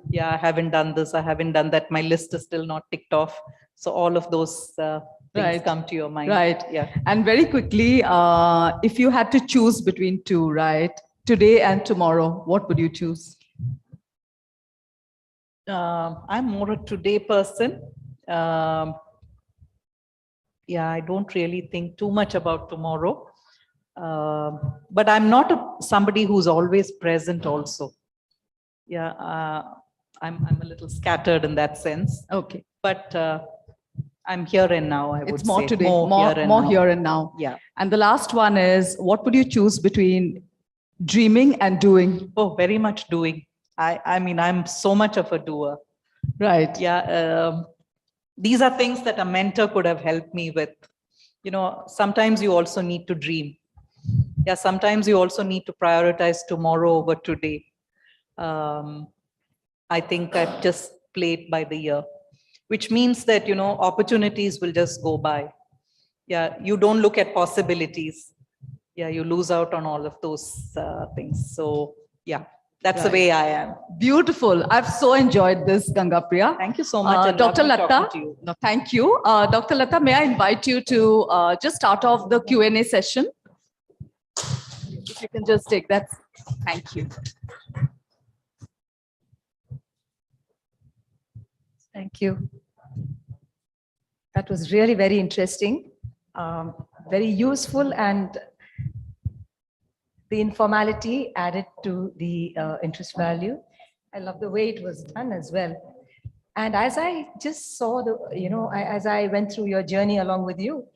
Yeah, I haven't done this. I haven't done that. My list is still not ticked off. So all of those things come to your mind. Right. Yeah. And very quickly, if you had to choose between two, right? Today and tomorrow, what would you choose? I'm more a today person. Yeah, I don't really think too much about tomorrow. But I'm not somebody who's always present also. Yeah, I'm a little scattered in that sense. Okay. But I'm here and now, I would It's more say. today, more here and now. Yeah. And the last one is, what would you choose between dreaming and doing? Oh, very much doing. I mean, I'm so much of a doer. Right. Yeah. These are things that a mentor could have helped me with. You know, sometimes you also need to dream. Yeah, sometimes you also need to prioritize tomorrow over today. I think I've just played by the ear, which means that, you know, opportunities will just go by. Yeah, you don't look at possibilities. Yeah, you lose out on all of those things. So, yeah. That's the way I am. Beautiful. I've so enjoyed this, Gangapriya. Thank you so much. And Dr. lovely talking Lata, to you. no, thank you. Dr. Lata, may I invite you to just start off the Q&A session? If you can just take that. Thank you. Thank you. That was really very interesting, very useful, and the informality added to the interest value. I love the way it was done as well. And as I just saw the, you know, as I went through your journey along with you,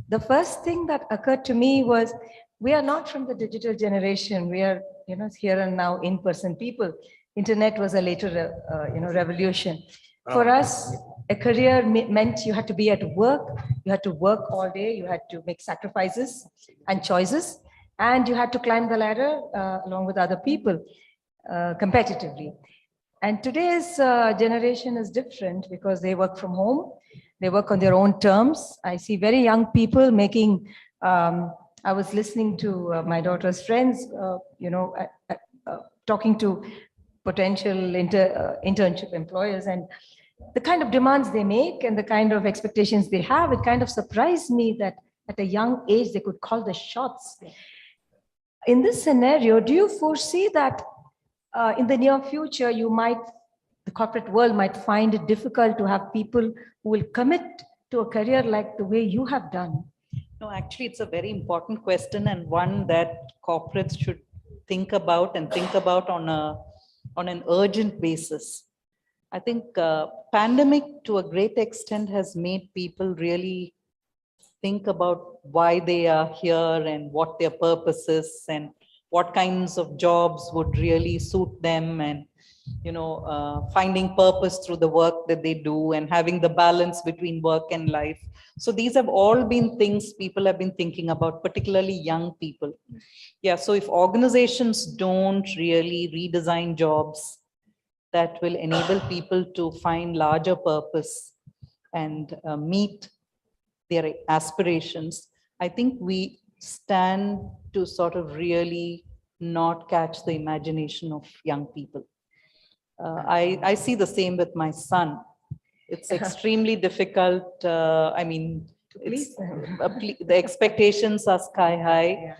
the first thing that occurred to me was, we are not from the digital generation. We are, you know, here and now in-person people. Internet was a later, you know, revolution. For us, a career meant you had to be at work. You had to work all day. You had to make sacrifices and choices. And you had to climb the ladder along with other people competitively. And today's generation is different because they work from home. They work on their own terms. I see very young people making, I was listening to my daughter's friends, you know, talking to potential internship employers, and the kind of demands they make and the kind of expectations they have, it kind of surprised me that at a young age, they could call the shots. In this scenario, do you foresee that in the near future, the corporate world might find it difficult to have people who will commit to a career like the way you have done? No, actually, it's a very important question, and one that corporates should think about, and think about on an urgent basis. I think pandemic to a great extent has made people really think about why they are here and what their purpose is and what kinds of jobs would really suit them, and, you know, finding purpose through the work that they do and having the balance between work and life. So these have all been things people have been thinking about, particularly young people. Yeah, so if organizations don't really redesign jobs that will enable people to find larger purpose and meet their aspirations, I think we stand to sort of really not catch the imagination of young people. I see the same with my son. It's extremely difficult. I mean, the expectations are sky high.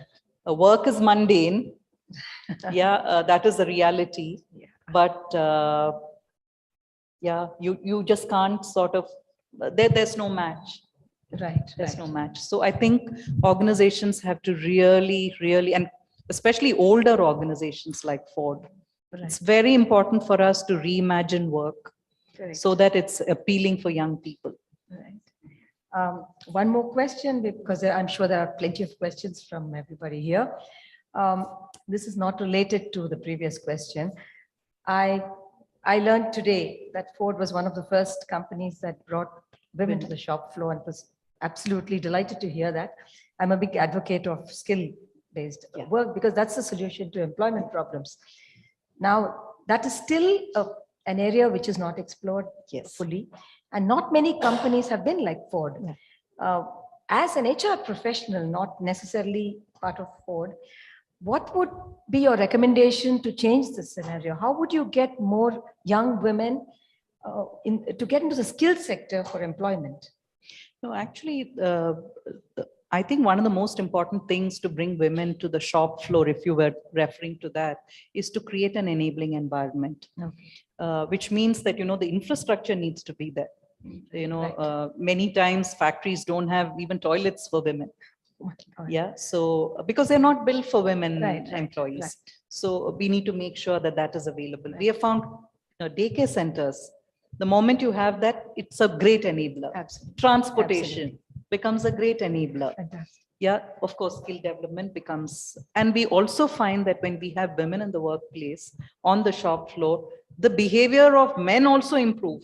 Work is mundane. Yeah, that is the reality. But yeah, you just can't sort of, there's no match. Right. There's no match. So I think organizations have to really, and especially older organizations like Ford, It's very important for us to reimagine work Correct. so that it's appealing for young people. Right. One more question, because I'm sure there are plenty of questions from everybody here. This is not related to the previous question. I learned today that Ford was one of the first companies that brought women to the shop floor, and was absolutely delighted to hear that. I'm a big advocate of skill-based work, because that's the solution to employment problems. Now, that is still an area which is not explored fully, and not many companies have been like Ford. As an HR professional, not necessarily part of Ford, what would be your recommendation to change this scenario? How would you get more young women to get into the skills sector for employment? No, actually, I think one of the most important things to bring women to the shop floor, if you were referring to that, is to create an enabling environment, which means that, the infrastructure needs to be there. Many times factories don't have even toilets for women. So because they're not built for women employees. So we need to make sure that that is available. We have found daycare centers. The moment you have that, it's a great enabler. Transportation becomes a great enabler. Of course, skill development becomes, and we also find that when we have women in the workplace, on the shop floor, the behavior of men also improve.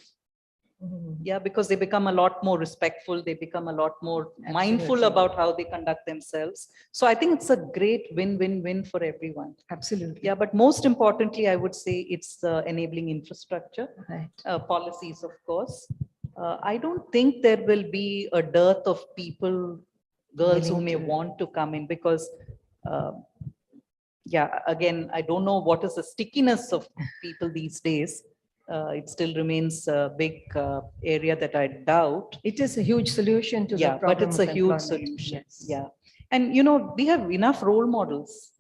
Because they become a lot more respectful, they become a lot more mindful about how they conduct themselves. So I think it's a great win-win-win for everyone. Absolutely. But most importantly, I would say it's enabling infrastructure, policies, of course. I don't think there will be a dearth of people, girls who may want to come in, because again, I don't know what is the stickiness of people these days. It still remains a big area that I doubt. It is a huge solution to the problem. But it's a huge solution. And we have enough role models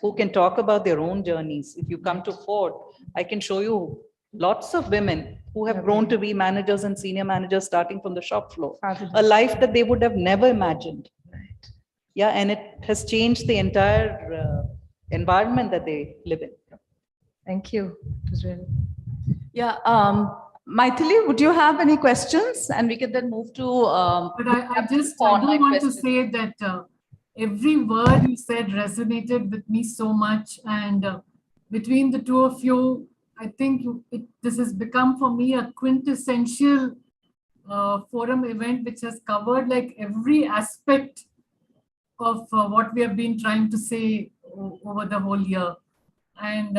who can talk about their own journeys. If you come to Ford, I can show you lots of women who have grown to be managers and senior managers starting from the shop floor. A life that they would have never imagined. And it has changed the entire environment that they live in. Thank you. It was really... Maithyli, would you have any questions? And we can then move to... But I do want to say that every word you said resonated with me so much. And between the two of you, I think this has become for me a quintessential forum event, which has covered like every aspect of what we have been trying to say over the whole year. And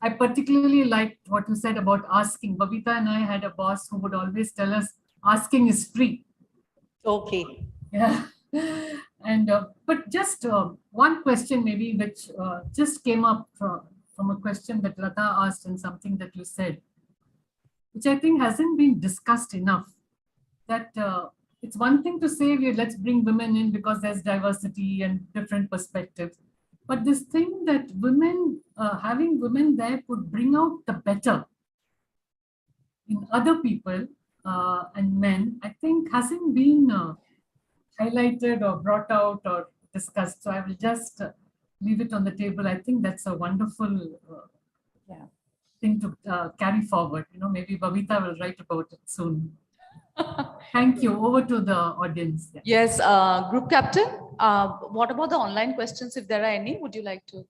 I particularly liked what you said about asking. Babita and I had a boss who would always tell us, asking is free. Okay. And but just one question maybe, which just came up from a question that Lata asked and something that you said, which I think hasn't been discussed enough. That it's one thing to say, let's bring women in because there's diversity and different perspectives. But this thing that women, having women there could bring out the better in other people and men, I think hasn't been highlighted or brought out or discussed. So I will just leave it on the table. I think that's a wonderful thing to carry forward. Maybe Babita will write about it soon. Thank you. Over to the audience. Yes, Group Captain, what about the online questions, if there are any? Would you like to?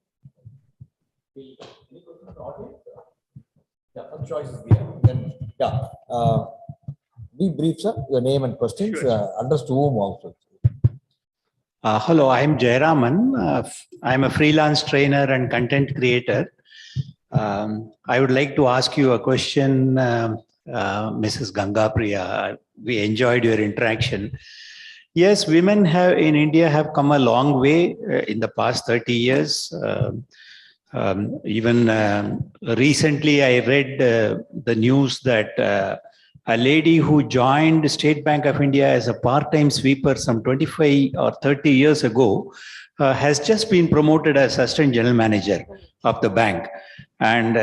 Some choices there. Then, be brief, sir. Your name and questions. Address to whom also. Hello, I'm Jayaraman. I'm a freelance trainer and content creator. I would like to ask you a question, Mrs. Gangapriya. We enjoyed your interaction. Yes, women in India have come a long way in the past 30 years. Even recently, I read the news that a lady who joined State Bank of India as a part-time sweeper some 25 or 30 years ago has just been promoted as Assistant General Manager of the bank. And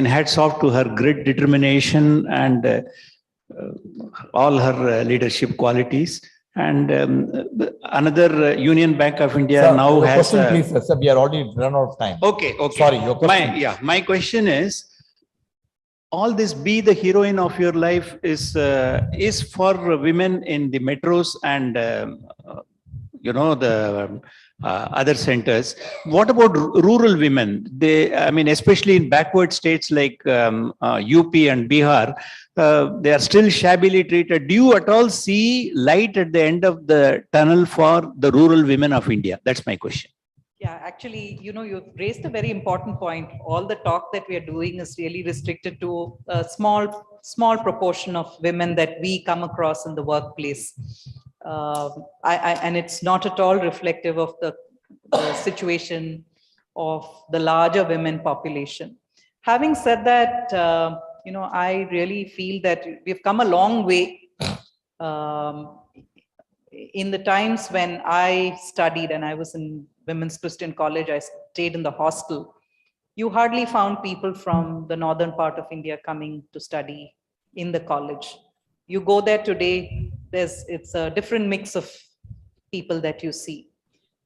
hats off to her grit, determination, and all her leadership qualities. And another Union Bank of India Sir, now your has. question, please, sir. We are already run out of time. Okay. Sorry, your question. My question is, all this be the heroine of your life is for women in the metros and the other centers. What about rural women? I mean, especially in backward states like UP and Bihar, they are still shabbily treated. Do you at all see light at the end of the tunnel for the rural women of India? That's my question. Yeah, actually, you've raised a very important point. All the talk that we are doing is really restricted to a small proportion of women that we come across in the workplace. And it's not at all reflective of the situation of the larger women population. Having said that, I really feel that we've come a long way. In the times when I studied and I was in Women's Christian College, I stayed in the hostel. You hardly found people from the northern part of India coming to study in the college. You go there today, it's a different mix of people that you see.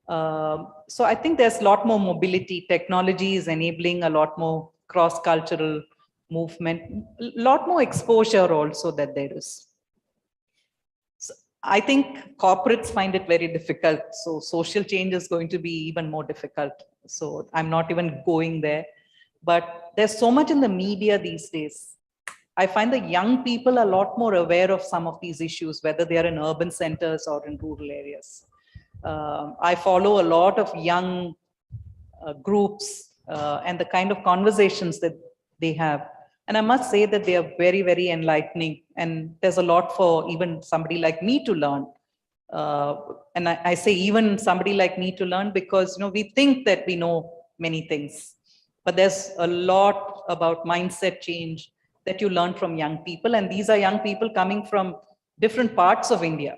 So I think there's a lot more mobility. Technology is enabling a lot more cross-cultural movement, a lot more exposure also that there is. I think corporates find it very difficult. So social change is going to be even more difficult. So I'm not even going there. But there's so much in the media these days. I find the young people a lot more aware of some of these issues, whether they are in urban centers or in rural areas. I follow a lot of young groups and the kind of conversations that they have. And I must say that they are very, very enlightening. And there's a lot for even somebody like me to learn. And I say even somebody like me to learn because, we think that we know many things. But there's a lot about mindset change that you learn from young people. And these are young people coming from different parts of India.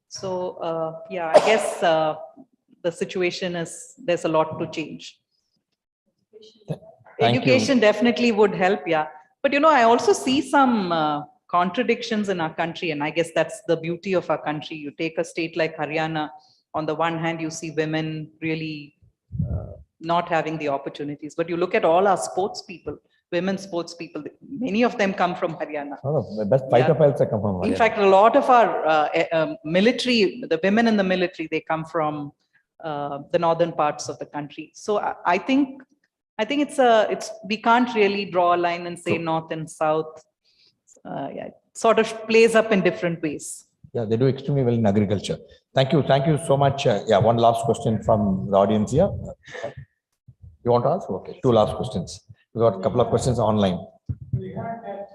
So, yeah, I guess the situation is, there's a lot to change. Education definitely would help, yeah. But, I also see some contradictions in our country. And I guess that's the beauty of our country. You take a state like Haryana, on the one hand, you see women really not having the opportunities. But you look at all our sports people, women sports people, many of them come from Haryana. Oh, the best fighter pilots come from Haryana. In fact, a lot of our military, the women in the military, they come from the northern parts of the country. So I think it's we can't really draw a line and say north and south. Yeah, it sort of plays up in different ways. Yeah, they do extremely well in agriculture. Thank you so much. Yeah, one last question from the audience here. You want to ask? Okay, two last questions. We got a couple of questions online. We heard that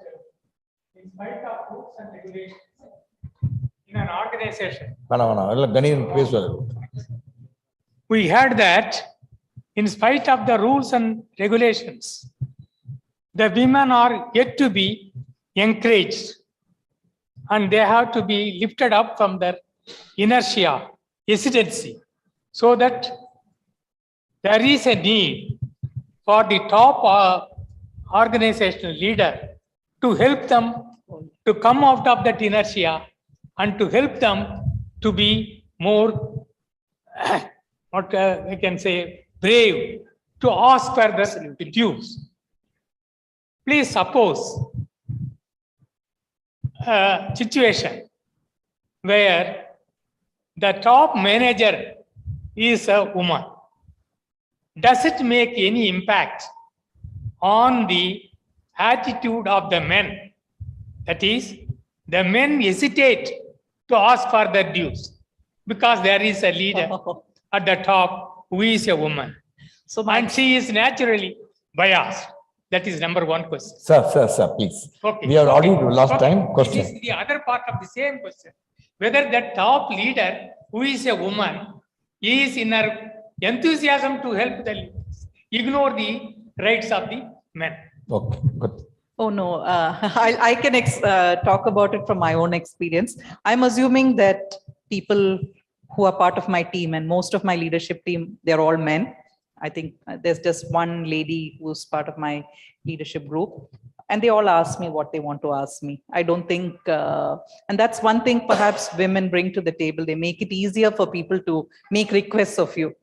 in spite of rules and regulations in an organization, we heard that in spite of the rules and regulations, the women are yet to be encouraged and they have to be lifted up from their inertia, hesitancy, so that there is a need for the top organizational leader to help them to come out of that inertia and to help them to be more, what we can say, brave to ask for the dues. Please suppose a situation where the top manager is a woman. Does it make any impact on the attitude of the men? That is, the men hesitate to ask for their dues because there is a leader at the top who is a woman. And she is naturally biased. That is number one question. Sir, please. Okay. We are already last time question. This is the other part of the same question. Whether the top leader who is a woman is in her enthusiasm to help the leaders ignore the rights of the men. Okay, good. Oh no, I can talk about it from my own experience. I'm assuming that people who are part of my team and most of my leadership team, they're all men. I think there's just one lady who's part of my leadership group. and they all ask me what they want to ask me. I don't think, and that's one thing perhaps women bring to the table. They make it easier for people to make requests of you.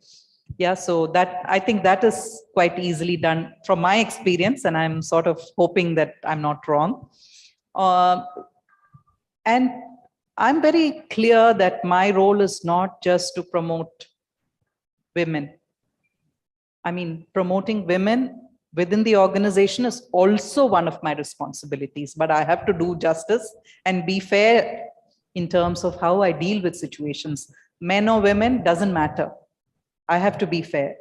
Yeah, so that I think that is quite easily done from my experience, and I'm sort of hoping that I'm not wrong. And I'm very clear that my role is not just to promote women. I mean, promoting women within the organization is also one of my responsibilities, but I have to do justice and be fair in terms of how I deal with situations. Men or women, doesn't matter. I have to be fair.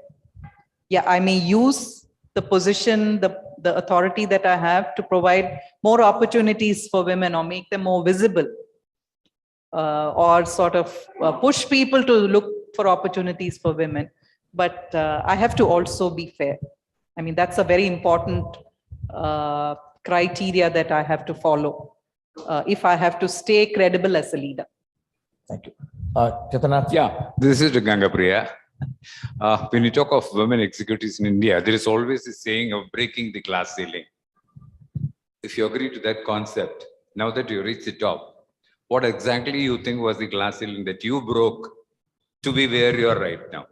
Yeah, I may use the position, the authority that I have to provide more opportunities for women or make them more visible, or sort of push people to look for opportunities for women. But I have to also be fair. I mean, that's a very important criteria that I have to follow if I have to stay credible as a leader. Thank you. Chetanath? Yeah, this is to Gangapriya. When you talk of women executives in India, there is always a saying of breaking the glass ceiling. If you agree to that concept, now that you reach the top, what exactly you think was the glass ceiling that you broke to be where you are right now?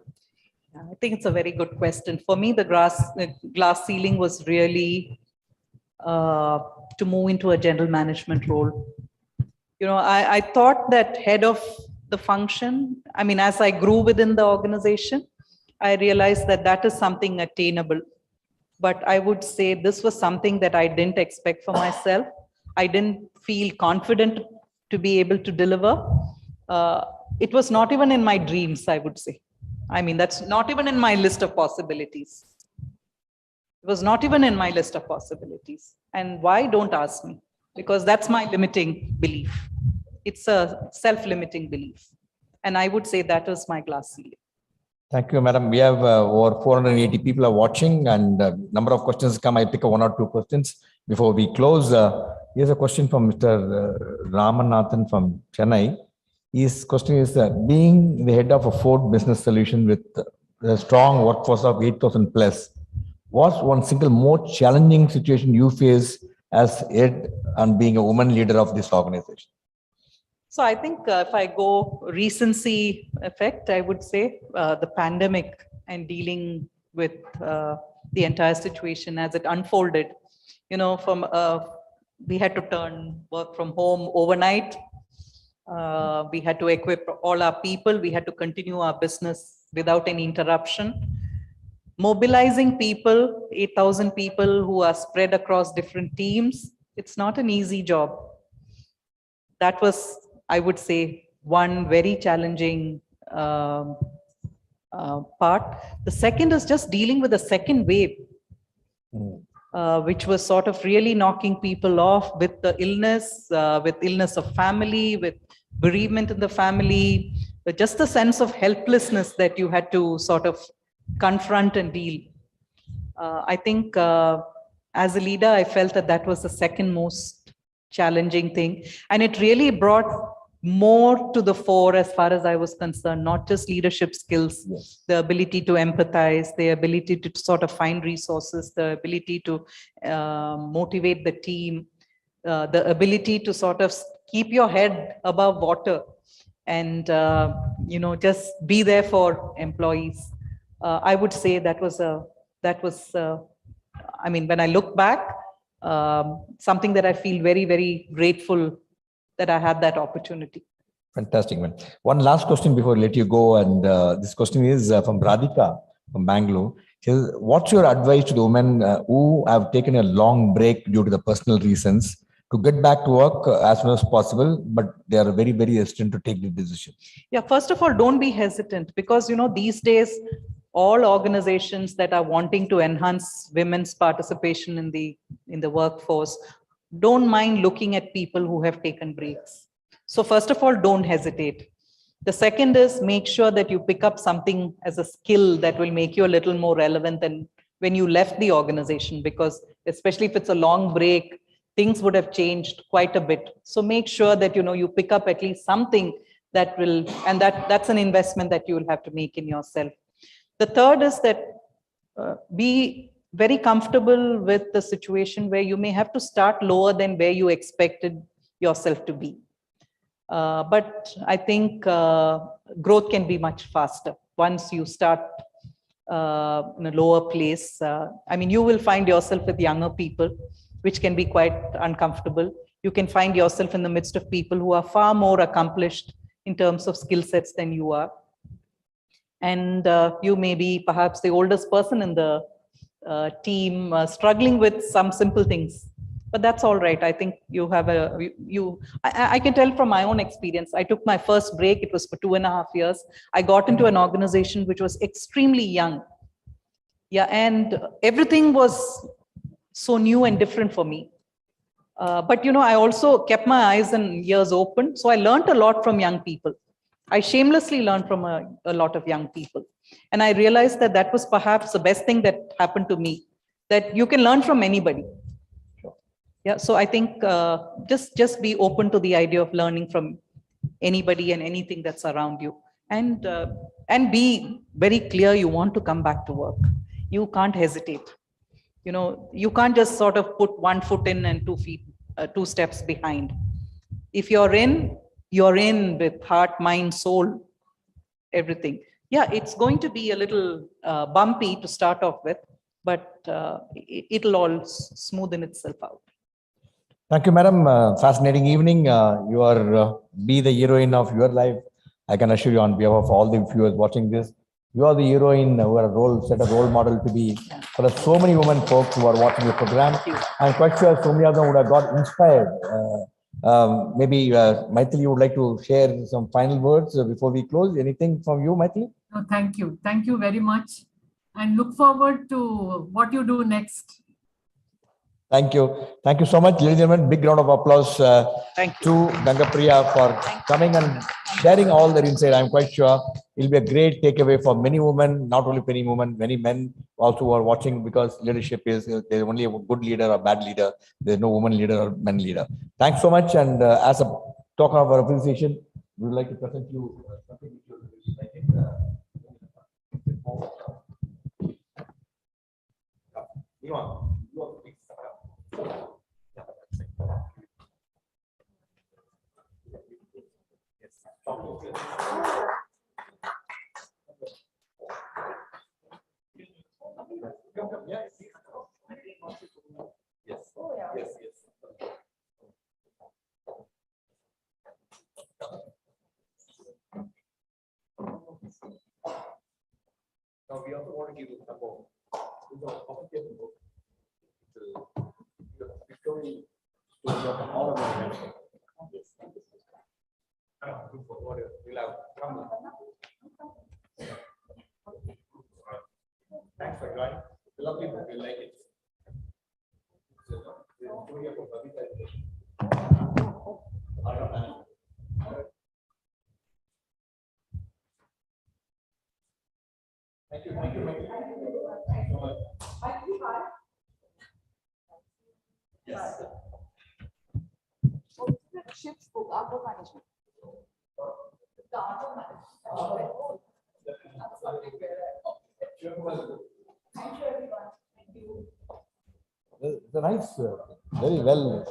I think it's a very good question. For me, the glass ceiling was really to move into a general management role. You know, I thought that head of the function, I mean, as I grew within the organization, I realized that that is something attainable. But I would say this was something that I didn't expect for myself. I didn't feel confident to be able to deliver. It was not even in my dreams, I would say. I mean, that's not even in my list of possibilities. It was not even in my list of possibilities. And why? Don't ask me, because that's my limiting belief. It's a self-limiting belief. And I would say that is my glass ceiling. Thank you, madam. We have over 480 people are watching, and number of questions come. I pick up 1 or 2 questions before we close. Here's a question from Mr. Ramanathan from Chennai. His question is, being the head of a Ford business solution with a strong workforce of 8,000 plus, what's one single more challenging situation you face as head and being a woman leader of this organization? So I think if I go recency effect, I would say the pandemic and dealing with the entire situation as it unfolded. You know, from we had to turn work from home overnight. We had to equip all our people. We had to continue our business without any interruption. Mobilizing people, 8,000 people who are spread across different teams, it's not an easy job. That was, I would say, one very challenging part. The second is just dealing with the second wave, which was sort of really knocking people off with the illness, with illness of family, with bereavement in the family, but just the sense of helplessness that you had to sort of confront and deal. I think as a leader, I felt that that was the second most challenging thing. And it really brought more to the fore as far as I was concerned, not just leadership skills, yes, the ability to empathize, the ability to sort of find resources, the ability to motivate the team, the ability to sort of keep your head above water and, you know, just be there for employees. I would say that was, I mean, when I look back, something that I feel very, very grateful that I had that opportunity. Fantastic, man. One last question before I let you go. And this question is from Radhika from Bangalore. She says, what's your advice to the women who have taken a long break due to the personal reasons to get back to work as soon as possible, but they are very, very hesitant to take the decision? Yeah, first of all, don't be hesitant, because, you know, these days, all organizations that are wanting to enhance women's participation in the workforce don't mind looking at people who have taken breaks. So first of all, don't hesitate. The second is make sure that you pick up something as a skill that will make you a little more relevant than when you left the organization, because especially if it's a long break, things would have changed quite a bit. So make sure that, you know, you pick up at least something that will, and that's an investment that you will have to make in yourself. The third is that be very comfortable with the situation where you may have to start lower than where you expected yourself to be. But I think growth can be much faster once you start in a lower place. I mean, you will find yourself with younger people, which can be quite uncomfortable. You can find yourself in the midst of people who are far more accomplished in terms of skill sets than you are. And you may be perhaps the oldest person in the team, struggling with some simple things. But that's all right. I think you have I can tell from my own experience. I took my first break. It was for 2.5 years. I got into an organization which was extremely young. Yeah, and everything was so new and different for me. But I also kept my eyes and ears open. So I learned a lot from young people. I shamelessly learned from a lot of young people. And I realized that that was perhaps the best thing that happened to me, that you can learn from anybody. Yeah, so I think just be open to the idea of learning from anybody and anything that's around you, and be very clear you want to come back to work. You can't hesitate. You can't just sort of put 1 foot in and 2 steps behind. If you're in with heart, mind, soul, everything. Yeah, it's going to be a little bumpy to start off with, but it'll all smoothen itself out. Thank you, madam. Fascinating evening. You are be the heroine of your life. I can assure you on behalf of all the viewers watching this, you are the heroine who are set a role model to be for so many women folks who are watching the program. I'm quite sure so many of them would have got inspired. Maybe Maithyli would like to share some final words before we close. Anything from you, Maithyli? No, thank you. Thank you very much. And look forward to what you do next. Thank you. Thank you so much, ladies and gentlemen. Big round of applause to Gangapriya for coming and sharing all their insight. I'm quite sure it'll be a great takeaway for many women, not only many women, many men also who are watching, because leadership is, there's only a good leader or bad leader. There's no woman leader or man leader. Thanks so much. And as a token of our appreciation, we would like to present you something which you will like it. Now we also want to give you some more. This is a complicated book. It's a Victorian story of all of them. Thanks for joining. It's a lovely book. You like it. It's the story of Babita Baruah. Thank you. Thank you. Thank you so much. Yes. Ship's book, Arbor Management. The Arbor Management. Thank you, everyone. Thank you. It's a nice, very well.